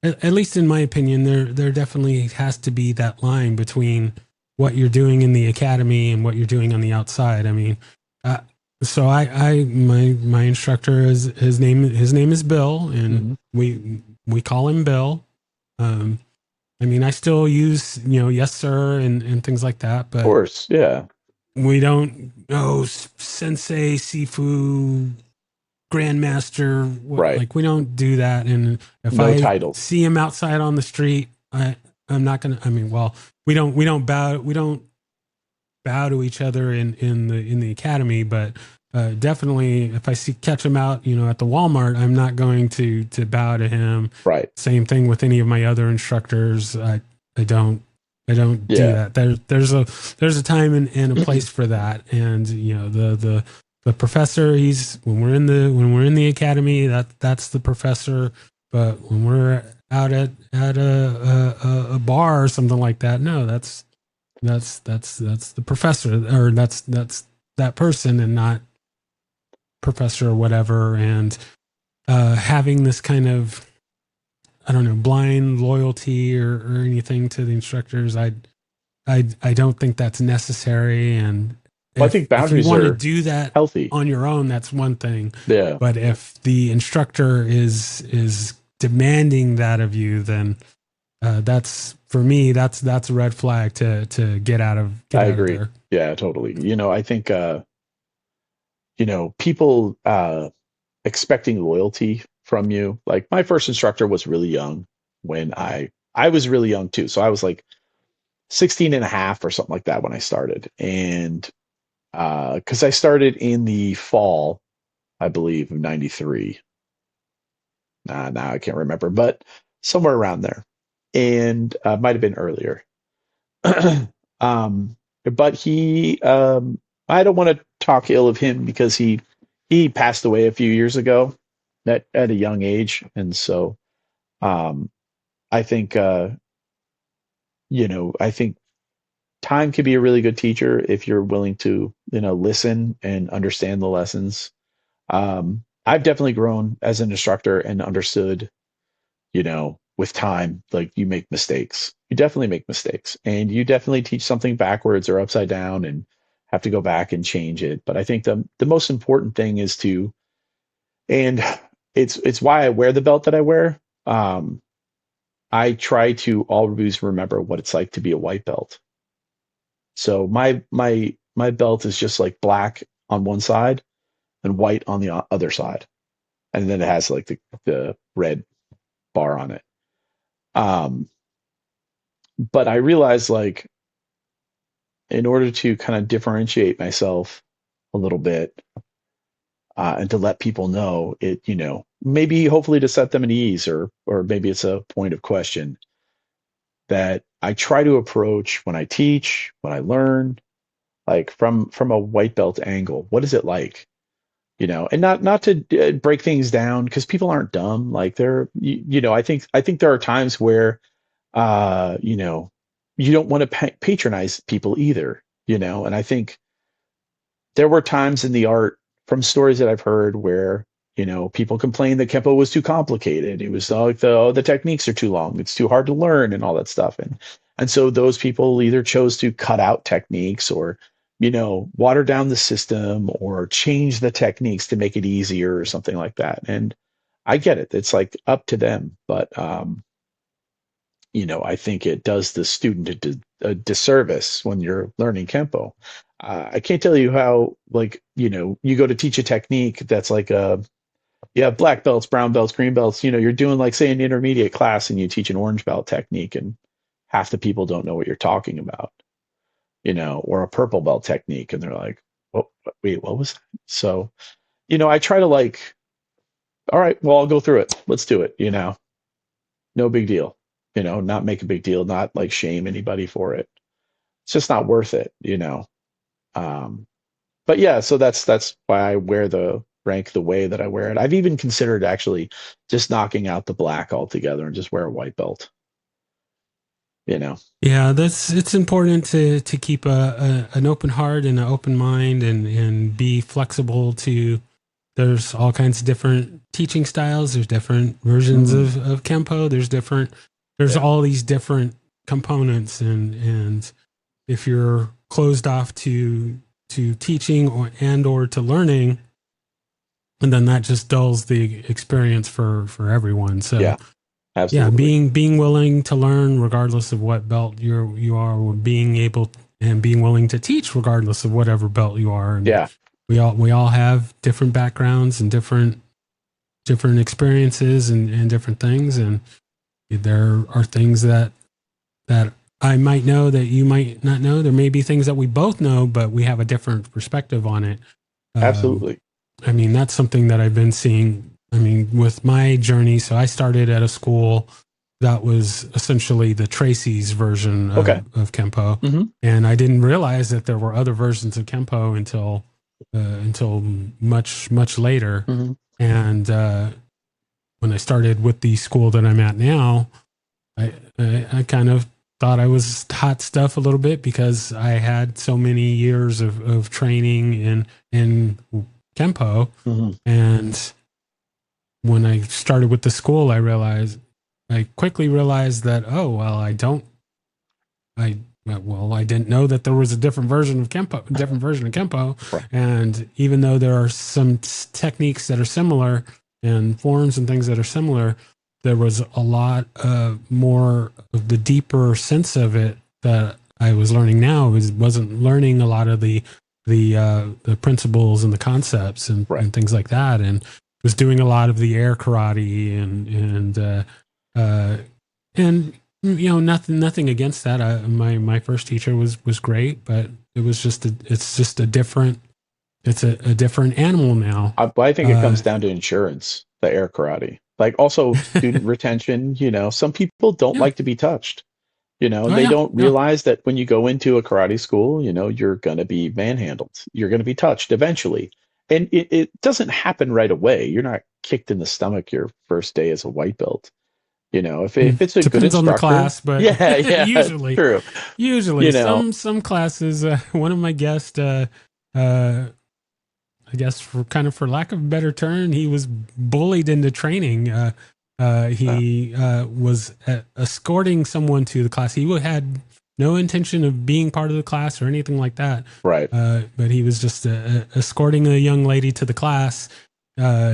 at least in my opinion, there definitely has to be that line between what you're doing in the academy and what you're doing on the outside. I mean, uh, so my instructor is his name is Bill, and
Hmm.
we call him Bill. Um, I mean, I still use yes sir and things like that,
Of
but
course, yeah,
we don't know sensei sifu grandmaster.
right.
Like we don't do that. And if
No
I
titles.
see him outside on the street, I'm not gonna. I mean, well, we don't bow to each other in the academy, but definitely if I catch him out, at the Walmart, I'm not going to bow to him.
Right.
Same thing with any of my other instructors. I don't. I don't do
Yeah.
that. There's a time and a place for that, and the professor. He's when we're in the academy. That's the professor. But when we're out at a bar or something like that, no, that's the professor, or that's that person, and not professor or whatever. And having this kind of, I don't know, blind loyalty or anything to the instructors, I don't think that's necessary. And
Well, I think
if you
boundaries
want to
are
do that
healthy.
on your own, that's one thing.
Yeah,
But if the instructor is demanding that of you, then that's, for me, that's a red flag to
I
get out of
agree.
there.
Yeah, totally. I think people expecting loyalty from you. Like my first instructor was really young when I was really young too. So I was like 16 and a half or something like that when I started. And because I started in the fall, I believe, of 93. Now I can't remember, but somewhere around there. And might have been earlier. um, but I don't want to talk ill of him because he passed away a few years ago at a young age. And so um, I think, I think time can be a really good teacher if you're willing to, listen and understand the lessons. I've definitely grown as an instructor and understood, with time, like you make mistakes. You definitely make mistakes and you definitely teach something backwards or upside down and have to go back and change it. But I think the most important thing is and it's why I wear the belt that I wear. I try to always remember what it's like to be a white belt. So my belt is just like black on one side and white on the other side, and then it has like the red bar on it. Um, but I realized, like, in order to kind of differentiate myself a little bit, and to let people know it, maybe hopefully to set them at ease, or maybe it's a point of question that I try to approach when I teach, when I learn, like from a white belt angle. What is it like? And not to break things down, because people aren't dumb. Like I think there are times where you know you don't want to patronize people either. And I think there were times in the art, from stories that I've heard, where people complained that kempo was too complicated. It was like the techniques are too long, it's too hard to learn, and all that stuff. And so those people either chose to cut out techniques, or water down the system, or change the techniques to make it easier or something like that. And I get it, it's like up to them. But I think it does the student a disservice when you're learning Kempo. I can't tell you how, like, you go to teach a technique that's like you have black belts, brown belts, green belts. You're doing, like, say, an intermediate class, and you teach an orange belt technique, and half the people don't know what you're talking about, or a purple belt technique, and they're like, oh, wait, what was that? So, I try to, like, all right, well, I'll go through it. Let's do it, no big deal. not make a big deal, not like shame anybody for it. It's just not worth it. Um, but yeah, so that's why I wear the rank the way that I wear it. I've even considered actually just knocking out the black altogether and just wear a white belt, you know.
Yeah, it's important to keep an open heart and an open mind, and be flexible to. There's all kinds of different teaching styles. There's different versions of Kempo. There's
Yeah.
all these different components, and if you're closed off to teaching or to learning, and then that just dulls the experience for everyone. So
Yeah,
yeah,
absolutely.
being willing to learn regardless of what belt you are, or being willing to teach regardless of whatever belt you are. And
Yeah,
we all have different backgrounds and different experiences and different things, and there are things that I might know that you might not know. There may be things that we both know, but we have a different perspective on it.
absolutely.
I mean, that's something that I've been seeing. I mean, with my journey, so I started at a school that was essentially the Tracy's version
Okay.
of Kempo,
hmm
and I didn't realize that there were other versions of Kempo until much later.
hmm
And when I started with the school that I'm at now, I kind of thought I was hot stuff a little bit because I had so many years of training in Kempo.
hmm
And when I started with the school, I quickly realized that, oh, well, I didn't know that there was a different version of Kempo.
Right.
And even though there are some techniques that are similar and forms and things that are similar, there was a lot more of the deeper sense of it that I was learning now. Wasn't learning a lot of the principles and the concepts
Right.
and things like that, and was doing a lot of the air karate and nothing against that. My first teacher was great, but it's just a different animal now.
I think it comes down to insurance, the air karate. Like also student retention, some people don't
Yeah.
like to be touched.
Oh,
They
yeah.
don't
Yeah.
realize that when you go into a karate school, you're going to be manhandled. You're going to be touched eventually. And it doesn't happen right away. You're not kicked in the stomach your first day as a white belt. If it's a good
Depends on the
instructor,
class, but
yeah, yeah,
usually
true. You know,
some classes. One of my guests, I guess for lack of a better term, he was bullied into training. He was escorting someone to the class. He had no intention of being part of the class or anything like that.
right.
But he was just escorting a young lady to the class.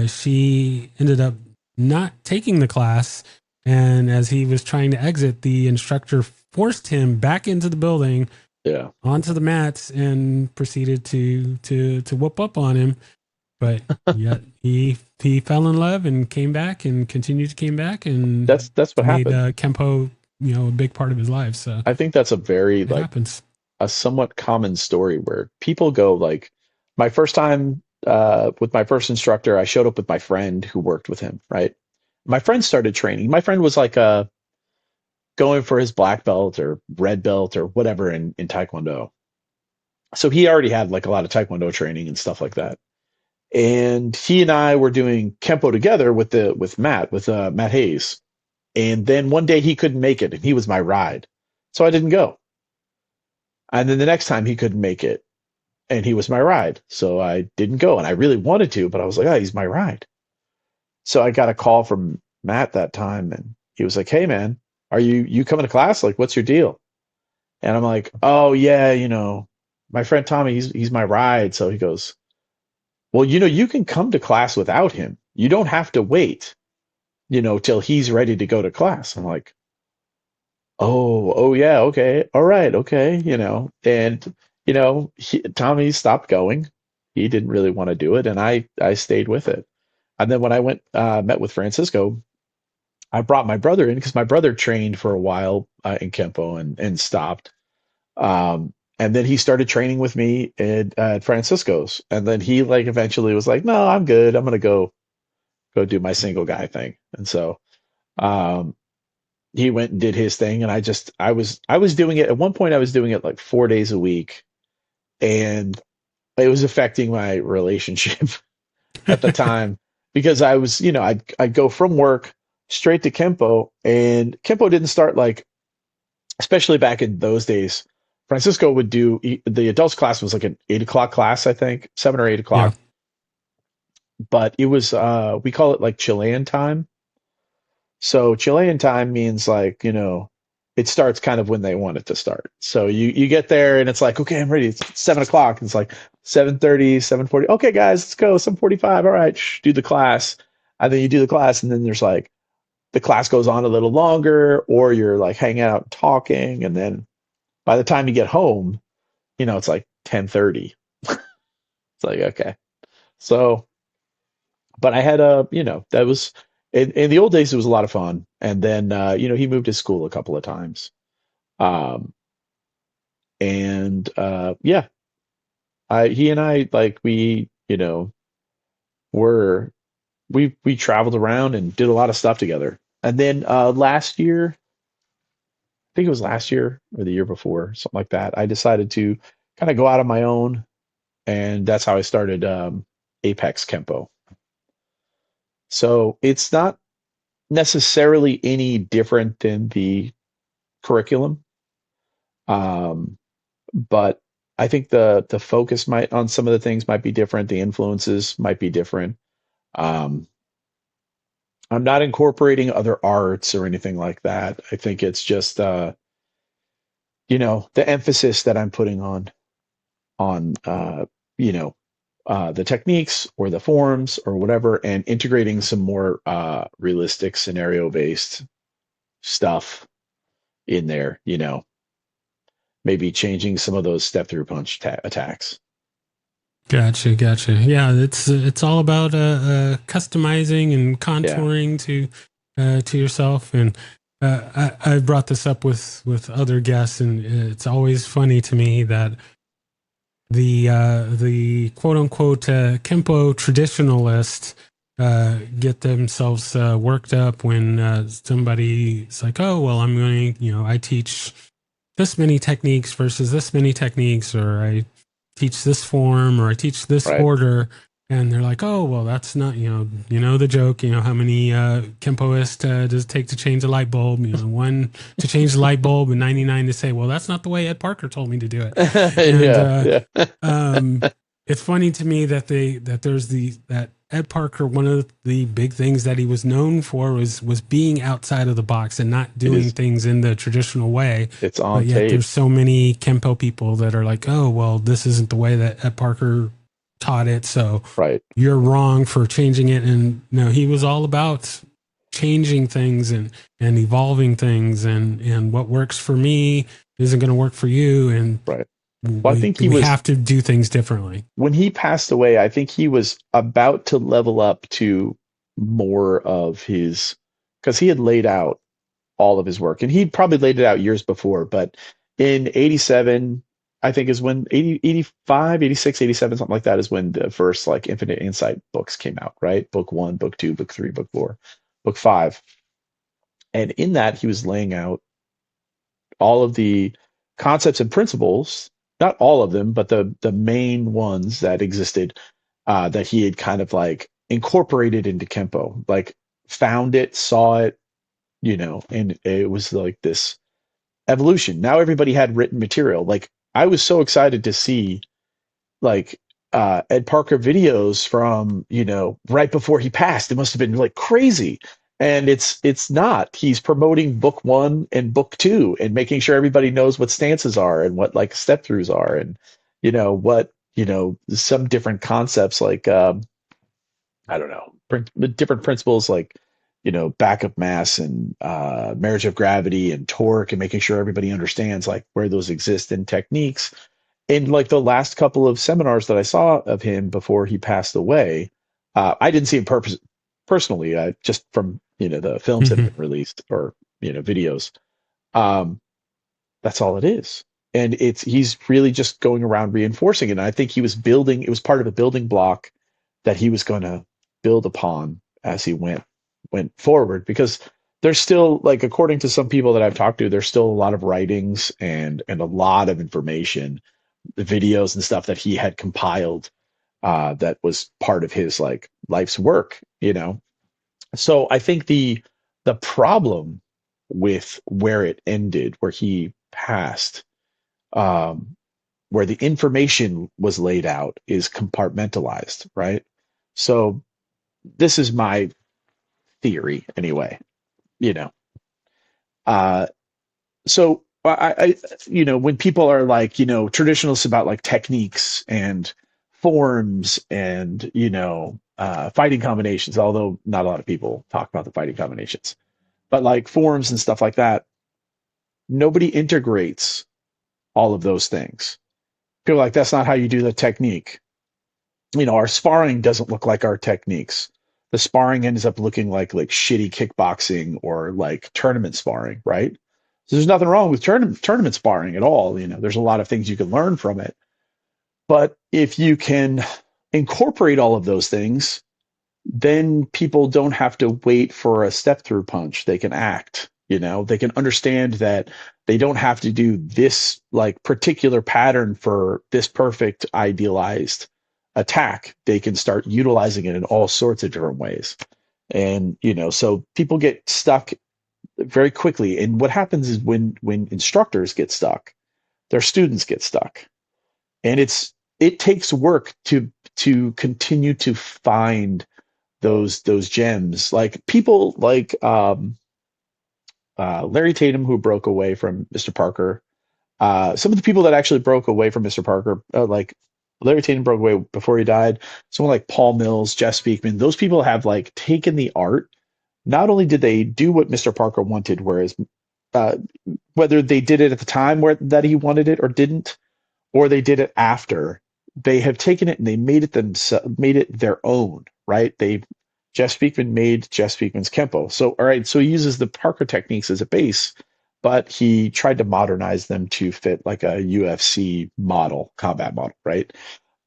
She ended up not taking the class, and as he was trying to exit, the instructor forced him back into the building,
Yeah.
onto the mats, and proceeded to whoop up on him. But yet he fell in love and came back and continued to came back, and
That's what
made
happened.
Kempo a big part of his life. So
I think that's a very
it happens.
a somewhat common story where people go like my first time with my first instructor, I showed up with my friend who worked with him, right? My friend started training. My friend was like going for his black belt or red belt or whatever in Taekwondo. So he already had like a lot of Taekwondo training and stuff like that. And he and I were doing Kempo together with Matt Hayes. And then one day he couldn't make it and he was my ride. So I didn't go. And then the next time he couldn't make it and he was my ride. So I didn't go. And I really wanted to, but I was like, oh, he's my ride. So I got a call from Matt that time and he was like, hey man, are you coming to class? Like, what's your deal? And I'm like, oh yeah, my friend Tommy, he's my ride. So he goes, well, you can come to class without him. You don't have to wait, till he's ready to go to class. I'm like, oh yeah, okay, all right, okay, and Tommy stopped going. He didn't really want to do it, and I stayed with it. And then when I went met with Francisco, I brought my brother in because my brother trained for a while in Kempo and stopped. And then he started training with me at Francisco's, and then he like eventually was like, "No, I'm good. I'm gonna go do my single guy thing." And so, um, he went and did his thing, and I was doing it at one point. I was doing it like 4 days a week, and it was affecting my relationship at the time because I was, I'd go from work straight to Kempo, and Kempo didn't start like, especially back in those days. Francisco would do the adults class was like an 8 o'clock class, I think, 7 or 8 o'clock,
Yeah.
but it was we call it like Chilean time. So Chilean time means like, it starts kind of when they want it to start. So you get there and it's like, okay, I'm ready. It's 7 o'clock. It's like 7:30, 7:40. Okay, guys, let's go. 7:45. All right, do the class. And then you do the class, and then there's like the class goes on a little longer, or you're like hanging out and talking, and then by the time you get home, it's like 10:30. It's like, okay. So, but I had that was in the old days, it was a lot of fun. And then, he moved his school a couple of times. Um, and yeah, he and I, like, were, we traveled around and did a lot of stuff together. And then last year, I think it was last year or the year before, something like that, I decided to kind of go out on my own. And that's how I started Apex Kempo. So it's not necessarily any different than the curriculum. But I think the focus might on some of the things might be different. The influences might be different. Um, I'm not incorporating other arts or anything like that. I think it's just the emphasis that I'm putting on you know the techniques or the forms or whatever, and integrating some more realistic scenario based stuff in there. Maybe changing some of those step through punch attacks.
Gotcha. Yeah, it's all about customizing and
Yeah,
contouring to yourself. And I brought this up with other guests, and it's always funny to me that the quote unquote Kempo traditionalists get themselves worked up when somebody's like, oh well, I'm going, I teach this many techniques versus this many techniques, or I teach this form, or I teach this
right.
order, and they're like, oh well, that's not, the joke, how many Kempoists does it take to change a light bulb? One to change the light bulb, and 99 to say, well, that's not the way Ed Parker told me to do it. And
Yeah, yeah.
it's funny to me that there's that Ed Parker, one of the big things that he was known for was being outside of the box and not
It
doing
is.
things in the traditional way.
It's
But
on
yet
tape.
there's so many Kempo people that are like, oh, well, this isn't the way that Ed Parker taught it, so
Right.
you're wrong for changing it. And no, he was all about changing things and evolving things, and what works for me isn't going to work for you. And
Right. Well, I
we
think he
we
was
have to do things differently.
when he passed away, I think he was about to level up to more of his, because he had laid out all of his work, and he'd probably laid it out years before, but in 87, I think is when 80, 85, 86, 87, something like that is when the first like Infinite Insight books came out, right? Book one, book two, book three, book four, book five. And in that, he was laying out all of the concepts and principles, not all of them, but the main ones that existed, that he had kind of like incorporated into Kempo, like found it, saw it, and it was like this evolution. Now everybody had written material. Like I was so excited to see like Ed Parker videos from, right before he passed. It must have been like crazy. And it's not. He's promoting book one and book two and making sure everybody knows what stances are and what like step throughs are, and what some different concepts like I don't know, different principles like backup mass and marriage of gravity and torque, and making sure everybody understands like where those exist in techniques. In like the last couple of seminars that I saw of him before he passed away, I didn't see him personally, just from the films that have been released, or videos. Um, that's all it is, and he's really just going around reinforcing it. And I think he was building. It was part of a building block that he was going to build upon as he went forward, because there's still, like, according to some people that I've talked to, there's still a lot of writings and a lot of information, the videos and stuff that he had compiled, that was part of his like life's work, you know. So I think the problem with where it ended, where he passed, um, where the information was laid out, is compartmentalized, right? So this is my theory anyway, you know. Uh, so when people are like, traditionalists about like techniques and forms and, fighting combinations, although not a lot of people talk about the fighting combinations, but like forms and stuff like that, nobody integrates all of those things. People are like, that's not how you do the technique. Our sparring doesn't look like our techniques. The sparring ends up looking like shitty kickboxing or like tournament sparring, right? So there's nothing wrong with tournament sparring at all. There's a lot of things you can learn from it. But if you can incorporate all of those things, then people don't have to wait for a step through punch. They can act, they can understand that they don't have to do this like particular pattern for this perfect idealized attack. They can start utilizing it in all sorts of different ways. And, so people get stuck very quickly. And what happens is when instructors get stuck, their students get stuck. And it takes work to continue to find those gems. Like people like Larry Tatum, who broke away from Mr. Parker. Some of the people that actually broke away from Mr. Parker, like Larry Tatum broke away before he died. Someone like Paul Mills, Jeff Speakman, those people have like taken the art. Not only did they do what Mr. Parker wanted, whereas whether they did it at the time that he wanted it or didn't, or they did it after, they have taken it and they made it their own, right? Jeff Speakman made Jeff Speakman's Kempo. So, all right, so he uses the Parker techniques as a base, but he tried to modernize them to fit like a UFC combat model, right?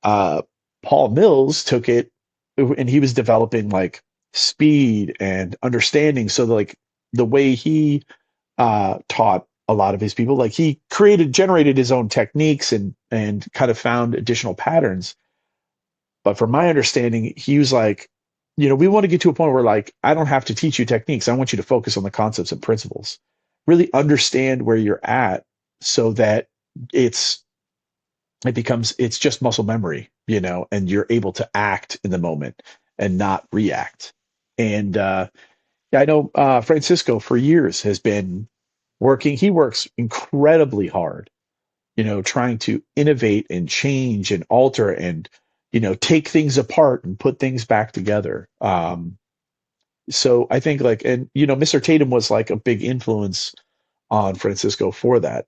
Paul Mills took it and he was developing like speed and understanding. So like the way he taught a lot of his people, like he generated his own techniques and kind of found additional patterns. But from my understanding, he was like, we want to get to a point where like, I don't have to teach you techniques. I want you to focus on the concepts and principles, really understand where you're at so that it's just muscle memory, and you're able to act in the moment and not react. And I know Francisco for years has been working. He works incredibly hard, trying to innovate and change and alter and, take things apart and put things back together. So I think like, and, Mr. Tatum was like a big influence on Francisco for that,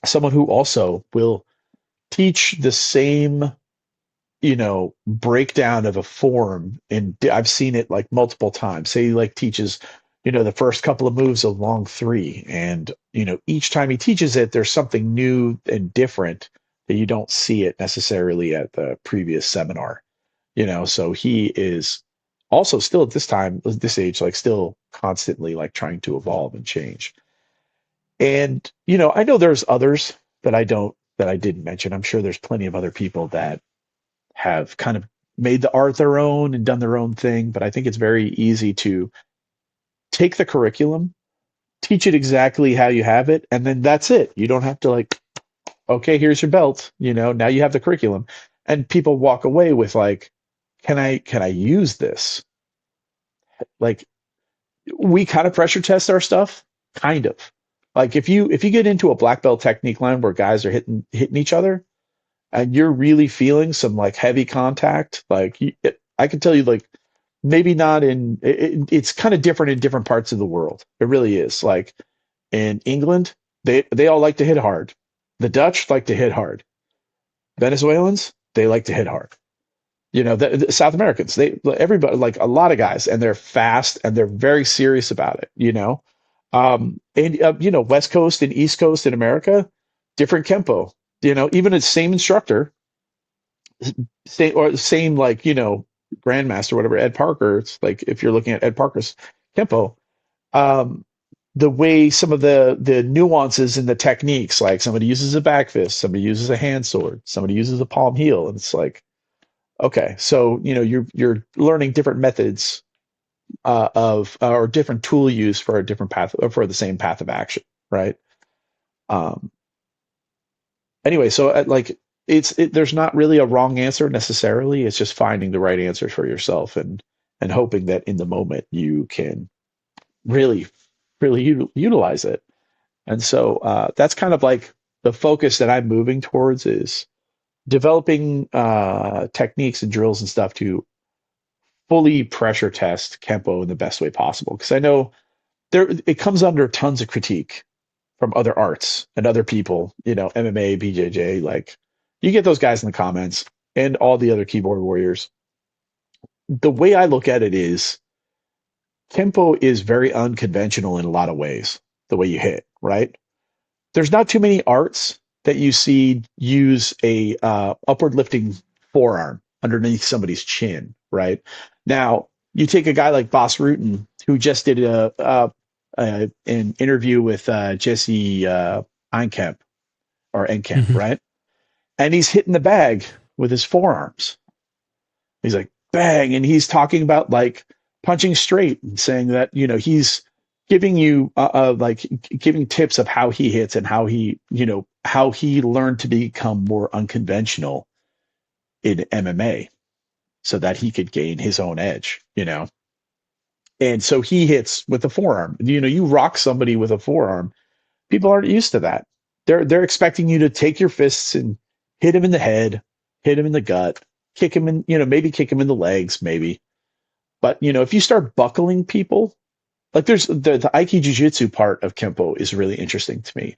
someone who also will teach the same, breakdown of a form. And I've seen it like multiple times. Say he like teaches, the first couple of moves of long three. And, each time he teaches it, there's something new and different that you don't see it necessarily at the previous seminar, so he is also still at this age, like still constantly like trying to evolve and change. And, I know there's others that I didn't mention. I'm sure there's plenty of other people that have kind of made the art their own and done their own thing. But I think it's very easy to take the curriculum, teach it exactly how you have it, and then that's it. You don't have to like, okay, here's your belt. Now you have the curriculum, and people walk away with like, can I use this? Like, we kind of pressure test our stuff, kind of. Like if you get into a black belt technique line where guys are hitting each other, and you're really feeling some like heavy contact, like I can tell you, like maybe not it's kind of different in different parts of the world. It really is. Like in England, they all like to hit hard. The Dutch like to hit hard. Venezuelans, they like to hit hard. The South Americans, everybody, like a lot of guys, and they're fast and they're very serious about it. And West Coast and East Coast in America, different Kempo. Even the same instructor, same like grandmaster, whatever, Ed Parker. It's like if you're looking at Ed Parker's Kempo, um, the way some of the nuances in the techniques, like somebody uses a back fist, somebody uses a hand sword, somebody uses a palm heel, and it's like, okay, so you're learning different methods of or different tool use for a different path or for the same path of action, right? Um, anyway, so like there's not really a wrong answer necessarily. It's just finding the right answer for yourself and hoping that in the moment you can really really utilize it. And so that's kind of like the focus that I'm moving towards is developing techniques and drills and stuff to fully pressure test Kempo in the best way possible. Because I know it comes under tons of critique from other arts and other people, MMA, BJJ, like you get those guys in the comments and all the other keyboard warriors. The way I look at it is Kempo is very unconventional in a lot of ways, the way you hit, right? There's not too many arts that you see use a upward lifting forearm underneath somebody's chin, right? Now, you take a guy like Boss Rutan, who just did an interview with Jesse Einkemp or Enkamp,
Mhm.
right? And he's hitting the bag with his forearms. He's like bang, and he's talking about like punching straight and saying that he's giving you like giving tips of how he hits and how he learned to become more unconventional in MMA so that he could gain his own edge. And so he hits with the forearm. You rock somebody with a forearm. People aren't used to that. They're expecting you to take your fists and hit him in the head, hit him in the gut, kick him in, maybe kick him in the legs, maybe. But if you start buckling people, like there's the Aiki Jiu-Jitsu part of Kempo is really interesting to me.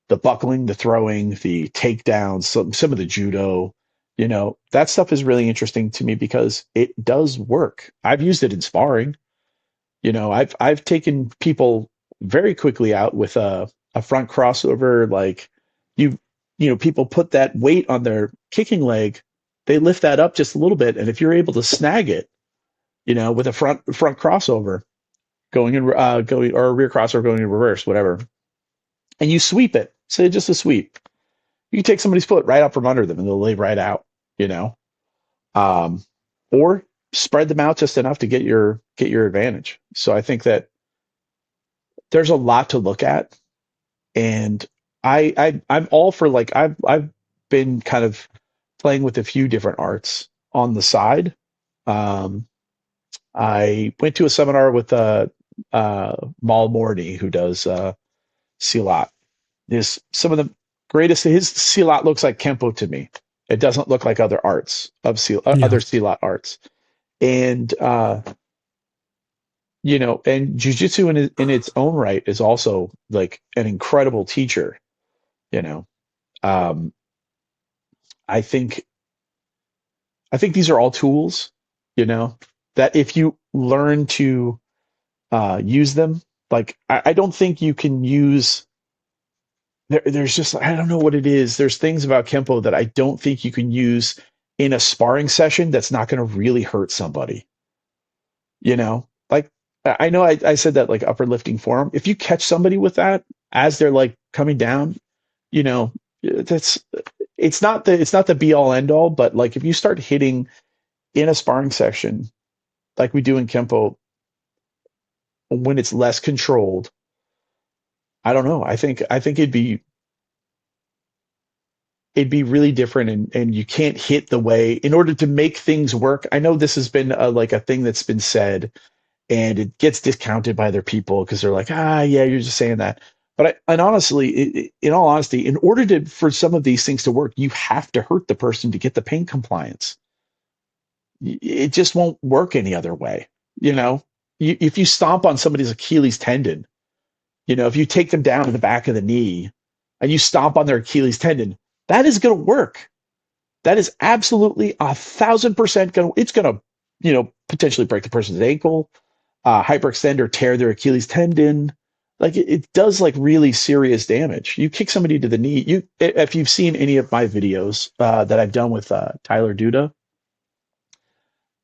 The buckling, the throwing, the takedowns, some of the judo, that stuff is really interesting to me because it does work. I've used it in sparring. I've taken people very quickly out with a front crossover. Like you, people put that weight on their kicking leg, they lift that up just a little bit, and if you're able to snag it, with a front crossover going or a rear crossover going in reverse, whatever, and you sweep it, say just a sweep, you can take somebody's foot right out from under them and they'll lay right out, you know, um, or spread them out just enough to get your advantage. So I think that there's a lot to look at, and I'm all for like I've been kind of playing with a few different arts on the side. Um, I went to a seminar with Mal Morney, who does Silat. Is some of the greatest. His Silat looks like Kempo to me. It doesn't look like other arts of
Yeah.
other Silat arts, and and jujitsu in its own right is also like an incredible teacher. You know, um, I think these are all tools. That if you learn to use them, like I don't think you can use. There's just I don't know what it is. There's things about Kempo that I don't think you can use in a sparring session that's not going to really hurt somebody. Like I know I said that like upper lifting forearm. If you catch somebody with that as they're like coming down, you know, that's it's not the be all end all, but like if you start hitting in a sparring session like we do in Kempo when it's less controlled, I don't know. I think it'd be really different, and you can't hit the way in order to make things work. I know this has been like a thing that's been said, and it gets discounted by other people because they're like, yeah, you're just saying that. But and honestly, in all honesty, in order for some of these things to work, you have to hurt the person to get the pain compliance. It just won't work any other way. You know, if you stomp on somebody's Achilles tendon, if you take them down in the back of the knee and you stomp on their Achilles tendon, that is going to work. That is absolutely 1,000% going to, it's going to, potentially break the person's ankle, hyperextend or tear their Achilles tendon. Like it does like really serious damage. You kick somebody to the knee. If you've seen any of my videos that I've done with Tyler Duda,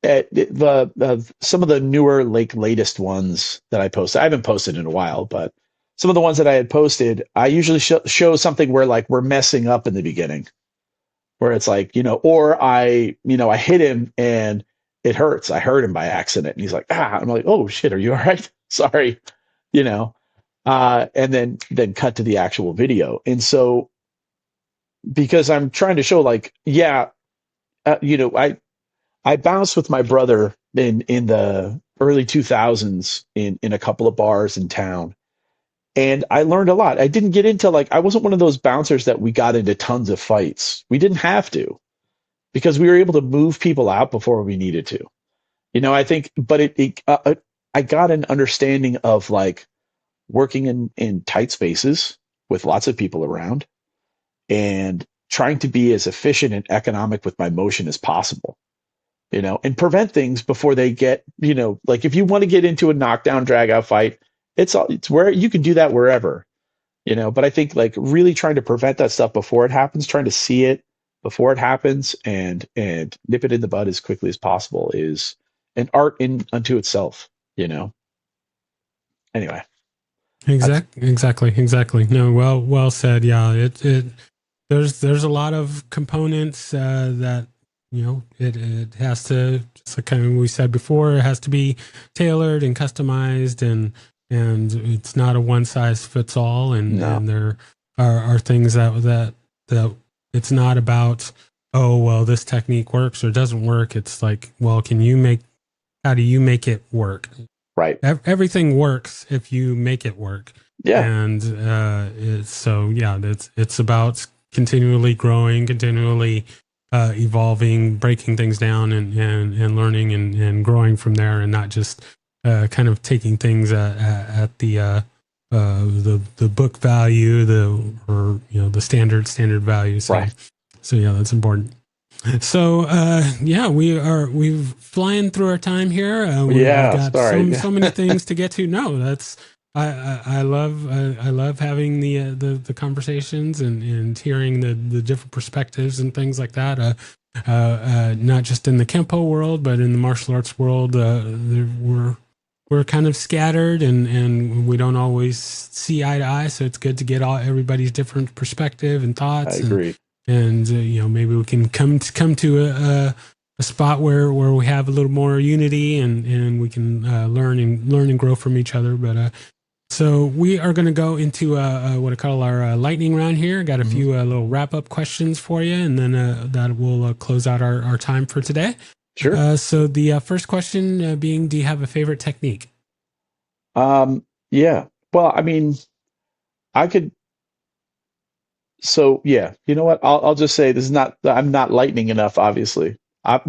some of the newer, like latest ones that I posted, I haven't posted in a while, but some of the ones that I had posted, I usually show something where like we're messing up in the beginning, where it's like, or I hit him and it hurts. I hurt him by accident, and he's like, ah. I'm like, oh shit, are you all right? Sorry, you know. And then cut to the actual video, and so because I'm trying to show like, yeah, I bounced with my brother in the early 2000s in a couple of bars in town. And I learned a lot. I didn't get into like, I wasn't one of those bouncers that we got into tons of fights. We didn't have to because we were able to move people out before we needed to. I think, but I got an understanding of like working in tight spaces with lots of people around and trying to be as efficient and economic with my motion as possible, and prevent things before they get, like if you want to get into a knockdown drag out fight, it's where you can do that wherever, but I think like really trying to prevent that stuff before it happens, trying to see it before it happens and nip it in the bud as quickly as possible is an art in unto itself, anyway.
Exactly. No, well said. Yeah, it there's a lot of components that it has to, just like kind of we said before, it has to be tailored and customized, and it's not a one size fits all,
No.
and there are things that it's not about, oh well, this technique works or doesn't work. It's like, well, how do you make it work?
Right.
Everything works if you make it work.
Yeah.
And it's about continually growing, continually evolving, breaking things down, and learning and growing from there, and not just kind of taking things at the book value, the standard value. So,
right.
So yeah, that's important. So we've flying through our time here. We've got so many things to get to. No, that's I love having the conversations and hearing the different perspectives and things like that. Not just in the Kempo world, but in the martial arts world, we're kind of scattered and we don't always see eye to eye. So it's good to get everybody's different perspective and thoughts.
I agree.
And maybe we can come to a spot where we have a little more unity and we can learn and grow from each other. But so we are going to go into what I call our lightning round here. Got a few little wrap up questions for you, and then that will close out our time for today.
Sure.
So the first question being, do you have a favorite technique?
Yeah. Well, I mean, I could. So yeah, you know what? I'll just say this is not. I'm not lightning enough. Obviously, I'm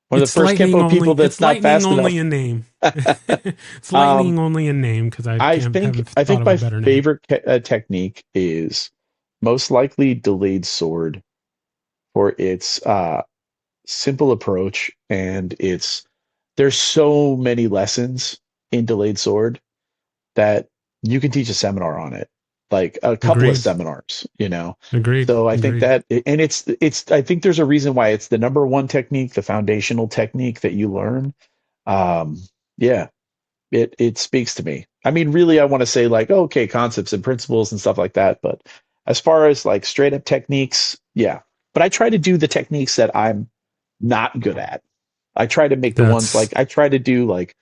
one of the first Kempo people that's not fast enough.
Only in name. It's lightning only in name because I think
my favorite technique is most likely delayed sword for its simple approach, and there's so many lessons in delayed sword that you can teach a seminar on it, like a couple of seminars,
Agreed.
So I think that, and I think there's a reason why it's the number one technique, the foundational technique that you learn. Yeah, it speaks to me. I mean, really, I want to say like, okay, concepts and principles and stuff like that. But as far as like straight up techniques, yeah. But I try to do the techniques that I'm not good at. I try to make the ones like, I try to do like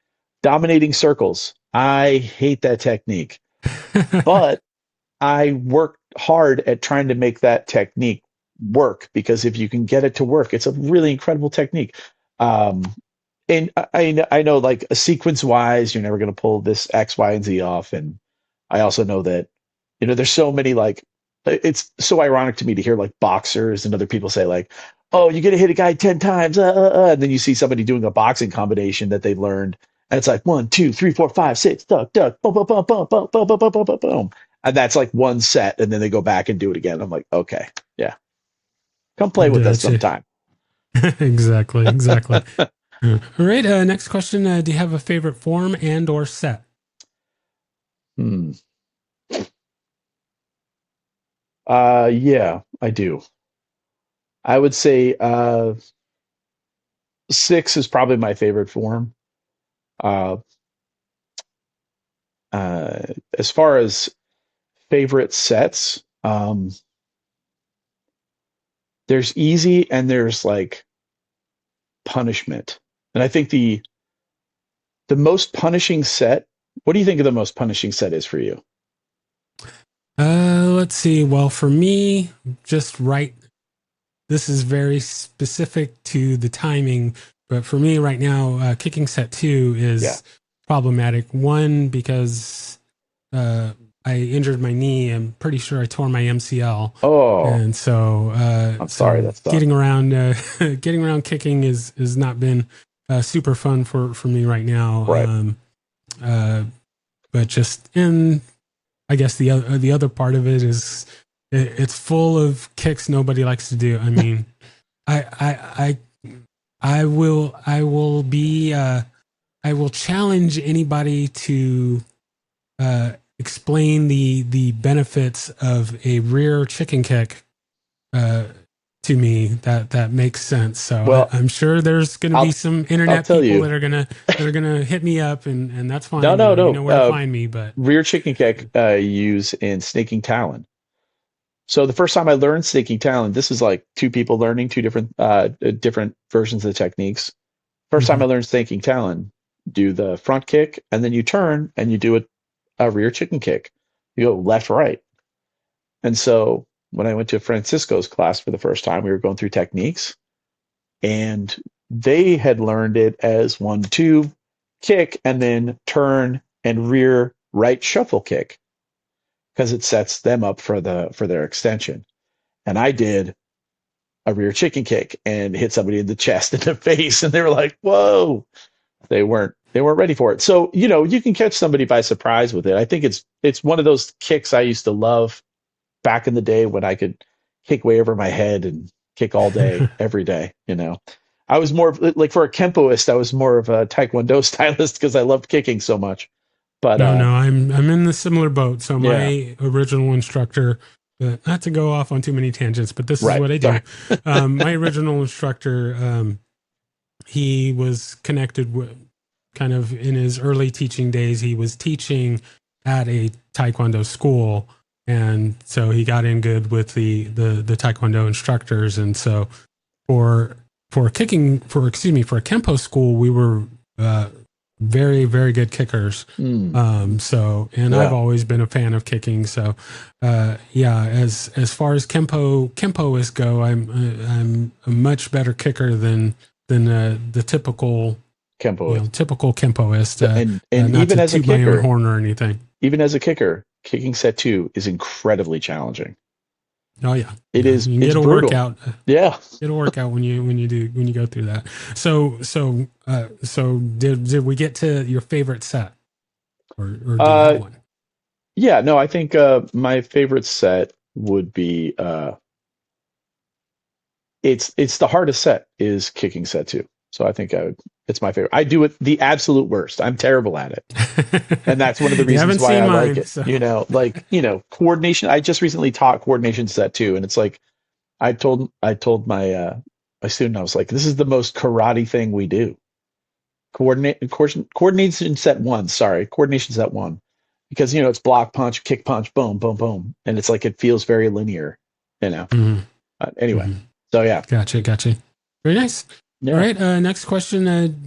dominating circles. I hate that technique, but I work hard at trying to make that technique work, because if you can get it to work, it's a really incredible technique. And I know like sequence wise, you're never going to pull this X, Y, and Z off. And I also know that, there's so many, like, it's so ironic to me to hear like boxers and other people say like, oh, you get to hit a guy 10 times. And then you see somebody doing a boxing combination that they learned. And it's like 1, 2, 3, 4, 5, 6, duck, duck, boom, boom, boom, boom, boom, boom, boom, boom, boom, boom, boom. And that's like one set. And then they go back and do it again. I'm like, okay, yeah. Come play with us sometime.
Exactly. All right. Next question. Do you have a favorite form and or set?
Yeah, I do. I would say 6 is probably my favorite form. Uh, uh, as far as favorite sets, there's easy and there's like punishment. And I think the most punishing set, what do you think of the most punishing set is for you?
Let's see. Well, for me, just right. This is very specific to the timing, but for me right now, kicking set 2
Yeah.
is problematic. One, because I injured my knee. I'm pretty sure I tore my MCL,
Oh,
and so
I'm sorry, that sucks.
getting around getting around kicking is not been super fun for me right now.
Right.
Uh, but just in, I guess the other part of it is it's full of kicks nobody likes to do. I mean, I I will challenge anybody to explain the benefits of a rear chicken kick uh, to me that makes sense. So
Well,
I'm sure there's going to be
I'll
some
I'll
internet
tell
people
you.
that are gonna hit me up, and that's
No,
fine.
no,
You
no.
know where to find me. But
Rear chicken kick use in snaking talon. So the first time I learned snaking talon, this is like two people learning two different versions of the techniques. First time
mhm.
I learned snaking talon, do the front kick and then you turn and you do a rear chicken kick. You go left, right. And so when I went to Francisco's class for the first time, we were going through techniques and they had learned it as 1, 2, kick, and then turn and rear right shuffle kick because it sets them up for their extension. And I did a rear chicken kick and hit somebody in the chest and the face, and they were like, "Whoa!" They weren't ready for it. So you can catch somebody by surprise with it. I think it's one of those kicks I used to love back in the day when I could kick way over my head and kick all day, every day. I was more like for a Kempoist, I was more of a Taekwondo stylist because I loved kicking so much. But
No, I'm in the similar boat. So
yeah,
my original instructor, not to go off on too many tangents, but this is
right.
what I
Sorry.
do. My original instructor, he was connected with kind of in his early teaching days. He was teaching at a Taekwondo school, and so he got in good with the Taekwondo instructors. And so for kicking for a Kempo school, we were very, very good kickers.
Mm,
So, and I've
yeah.
always been a fan of kicking. So, yeah, as far as Kempoists go, I'm a much better kicker than the typical,
Kempoist.
typical Kempoist.
And
Not
even
to
as a
toot my own
kicker,
horn or anything.
kicking set 2 is incredibly challenging.
Oh yeah,
It
yeah.
is.
You can
It's
get a
brutal.
workout.
Yeah.
Get a workout when you go through that. So did we get to your favorite set, or do you have
Uh,
one?
yeah. No, I think my favorite set would be it's the hardest set is kicking set 2. So I think it's my favorite. I do it the absolute worst. I'm terrible at it. And that's one of the
You
reasons
haven't
why
seen
I like
mine,
it.
so
Coordination. I just recently taught coordination set 2, and it's like I told my student, I was like, this is the most karate thing we do. Coordination set 1. Sorry, coordination set 1, because it's block punch, kick punch, boom, boom, boom, and it's like it feels very linear. You know.
hmm
Anyway,
hmm
so yeah,
Gotcha. Very nice. All
yeah,
right. Next question.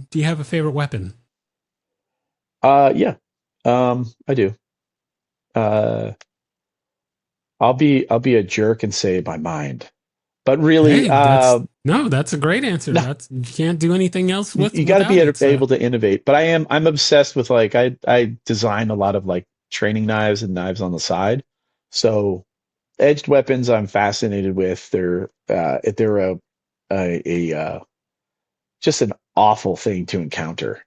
Do you have a favorite weapon?
yeah. I do. Uh, I'll be a jerk and say my mind, but really,
Hey, that's a great answer.
no,
That's You can't do anything else
you got to be
without it. So
able to innovate. But I'm obsessed with like I design a lot of like training knives and knives on the side. So edged weapons I'm fascinated with. They're a just an awful thing to encounter.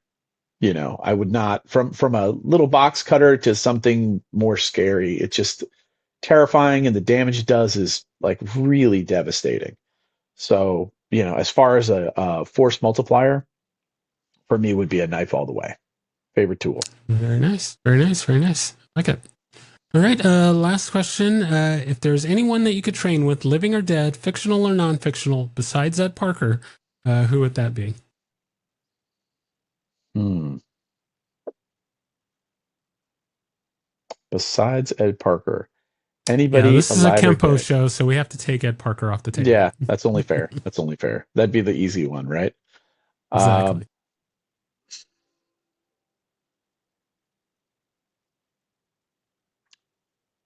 I would not from a little box cutter to something more scary. It's just terrifying, and the damage it does is like really devastating. So, as far as a force multiplier, for me would be a knife all the way. Favorite tool.
very nice. Very nice. Very nice. Like it. All right. Last question. If there's anyone that you could train with, living or dead, fictional or non-fictional, besides Ed Parker, who would that be?
besides Ed Parker.
Yeah,
Anybody
this is a
alive or
Kempo
dead?
show, so we have to take Ed Parker off the table.
Yeah, that's only fair. That's only fair. That'd be the easy one, right?
Exactly.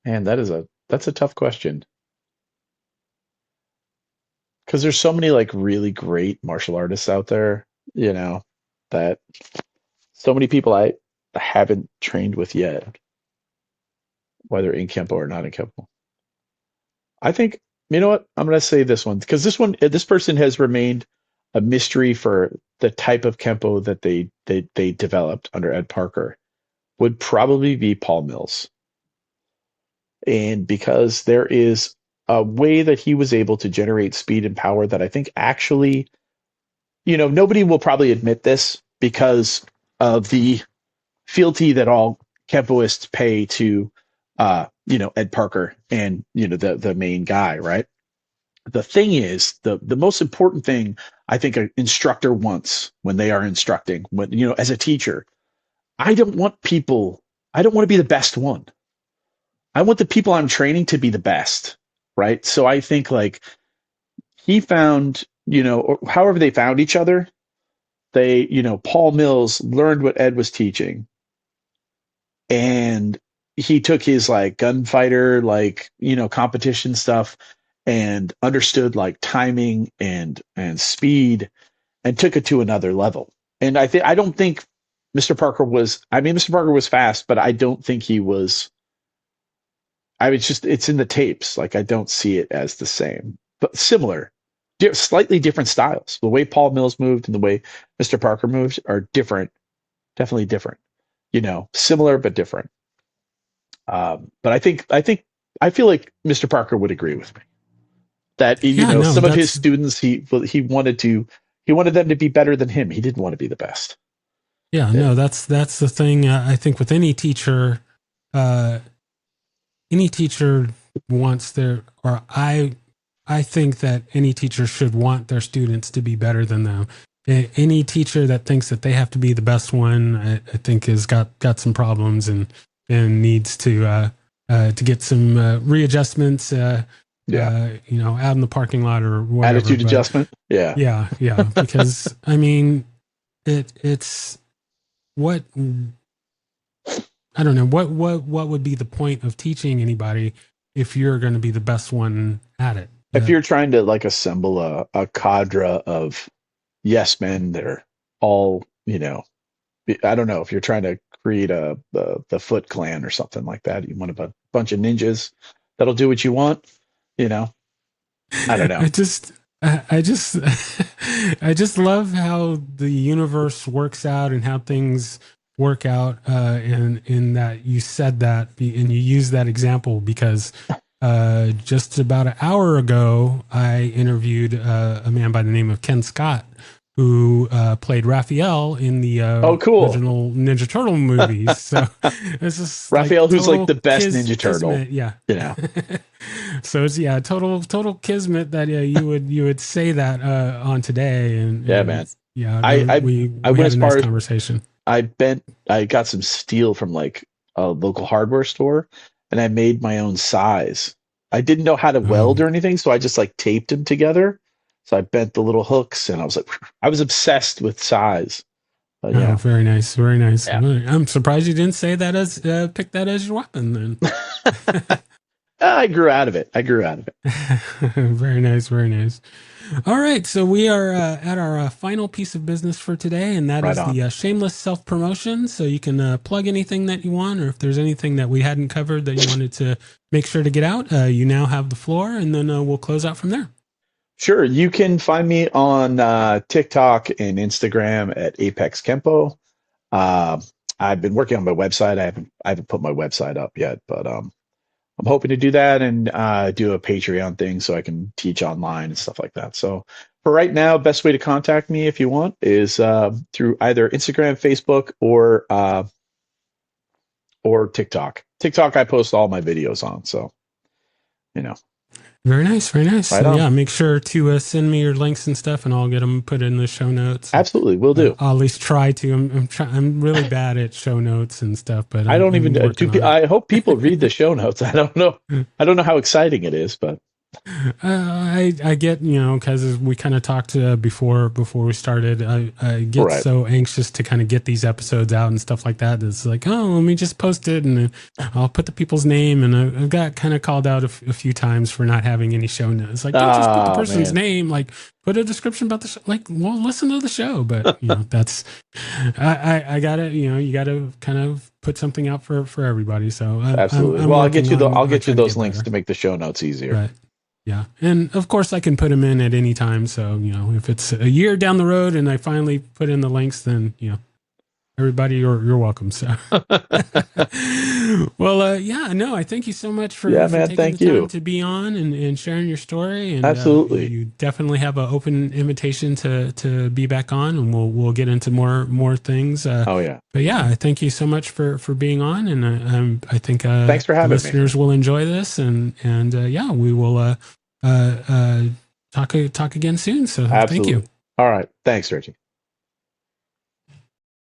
Man, that's a tough question because there's so many like really great martial artists out there, you know, that so many people I haven't trained with yet, whether in Kempo or not in Kempo. I think, you know what? I'm going to say this one because this person has remained a mystery for the type of Kempo that they developed under Ed Parker would probably be Paul Mills. And because there is a way that he was able to generate speed and power that I think actually, nobody will probably admit this because of the fealty that all Kempoists pay to, Ed Parker and, the main guy, right? The thing is, the most important thing I think an instructor wants when they are instructing, when, as a teacher, I don't want to be the best one. I want the people I'm training to be the best, right? So I think like he found, or however they found each other, Paul Mills learned what Ed was teaching, and he took his like gunfighter, like, competition stuff and understood like timing and speed and took it to another level. And I don't think Mr. Parker was fast, but I don't think he was. It's in the tapes. Like, I don't see it as the same, but similar, slightly different styles. The way Paul Mills moved and the way Mr. Parker moved are different, definitely different, similar, but different. But I feel like Mr. Parker would agree with me that,
Yeah, no,
some of his
that's
students, he wanted them to be better than him. He didn't want to be the best.
yeah,
Yeah.
no, that's the thing. I think with uh, any teacher wants their, or I think that any teacher should want their students to be better than them. Any teacher that thinks that they have to be the best one, I think has got some problems and needs to get some readjustments.
Yeah.
Out in the parking lot or whatever.
Attitude
But
adjustment. Yeah.
yeah, because I mean, it's what I don't know what would be the point of teaching anybody if you're going to be the best one at it.
If you're trying to like assemble a cadre of yes men that are all, I don't know, if you're trying to create the Foot Clan or something like that, you want a bunch of ninjas that'll do what you want, I don't know.
I just I just love how the universe works out and how things work out, and in that you said that and you used that example because just about an hour ago I interviewed a man by the name of Ken Scott who played Raphael in the
Oh, cool.
original Ninja Turtle movies. So this is
Raphael,
like
who's like the best Ninja Turtle.
Kismet, yeah. So it's total kismet that you would say that on today, and
yeah, man.
Yeah, we
went
had a nice conversation.
I got some steel from like a local hardware store, and I made my own size. I didn't know how to weld or anything, so I just like taped them together. So I bent the little hooks, and I was obsessed with size. But,
oh, very nice, very nice.
Yeah.
I'm surprised you didn't say that as pick that as your weapon then.
I grew out of it.
Very nice, very nice. All right, so we are at our final piece of business for today, and that is the shameless self-promotion. So you can plug anything that you want, or if there's anything that we hadn't covered that you wanted to make sure to get out, you now have the floor, and then we'll close out from there.
Sure. You can find me on TikTok and Instagram at Apex Kempo. I've been working on my website. I haven't put my website up yet, but I'm hoping to do that and do a Patreon thing so I can teach online and stuff like that. So for right now, best way to contact me if you want is through either Instagram, Facebook, or TikTok. TikTok, I post all my videos on. So,
Very nice, very nice.
Right
So
on.
yeah, make sure to send me your links and stuff, and I'll get them put in the show notes.
Absolutely, will do.
I'll at least try to. I'm really bad at show notes and stuff, but
I don't even
I'm working on it.
I hope people read the show notes. I don't know. I don't know how exciting it is, but
I get, because we kind of talked before we started. I get
Right.
so anxious to kind of get these episodes out and stuff like that. It's like, oh, let me just post it and I'll put the people's name. And I've got kind of called out a few times for not having any show notes. Like, don't just put the person's name. Like, put a description about the show. Like, well, listen to the show. But that's I got to you got to kind of put something out for everybody. So
absolutely.
I'm
well, I'll get you
trying
those
to get
links
better.
to make the show notes easier.
Right. Yeah. And of course I can put them in at any time. So, if it's a year down the road and I finally put in the links, then, everybody, you're welcome. So, well, yeah, no, I thank you so much for taking
thank
the time
you.
to be on and sharing your story. And
Absolutely.
you definitely have an open invitation to be back on, and we'll get into more things.
Oh yeah.
But yeah, I thank you so much for being on. And I think,
thanks for having
the listeners will enjoy this, and yeah, we will, talk again soon. So
Absolutely.
thank you.
All right. Thanks, Reggie.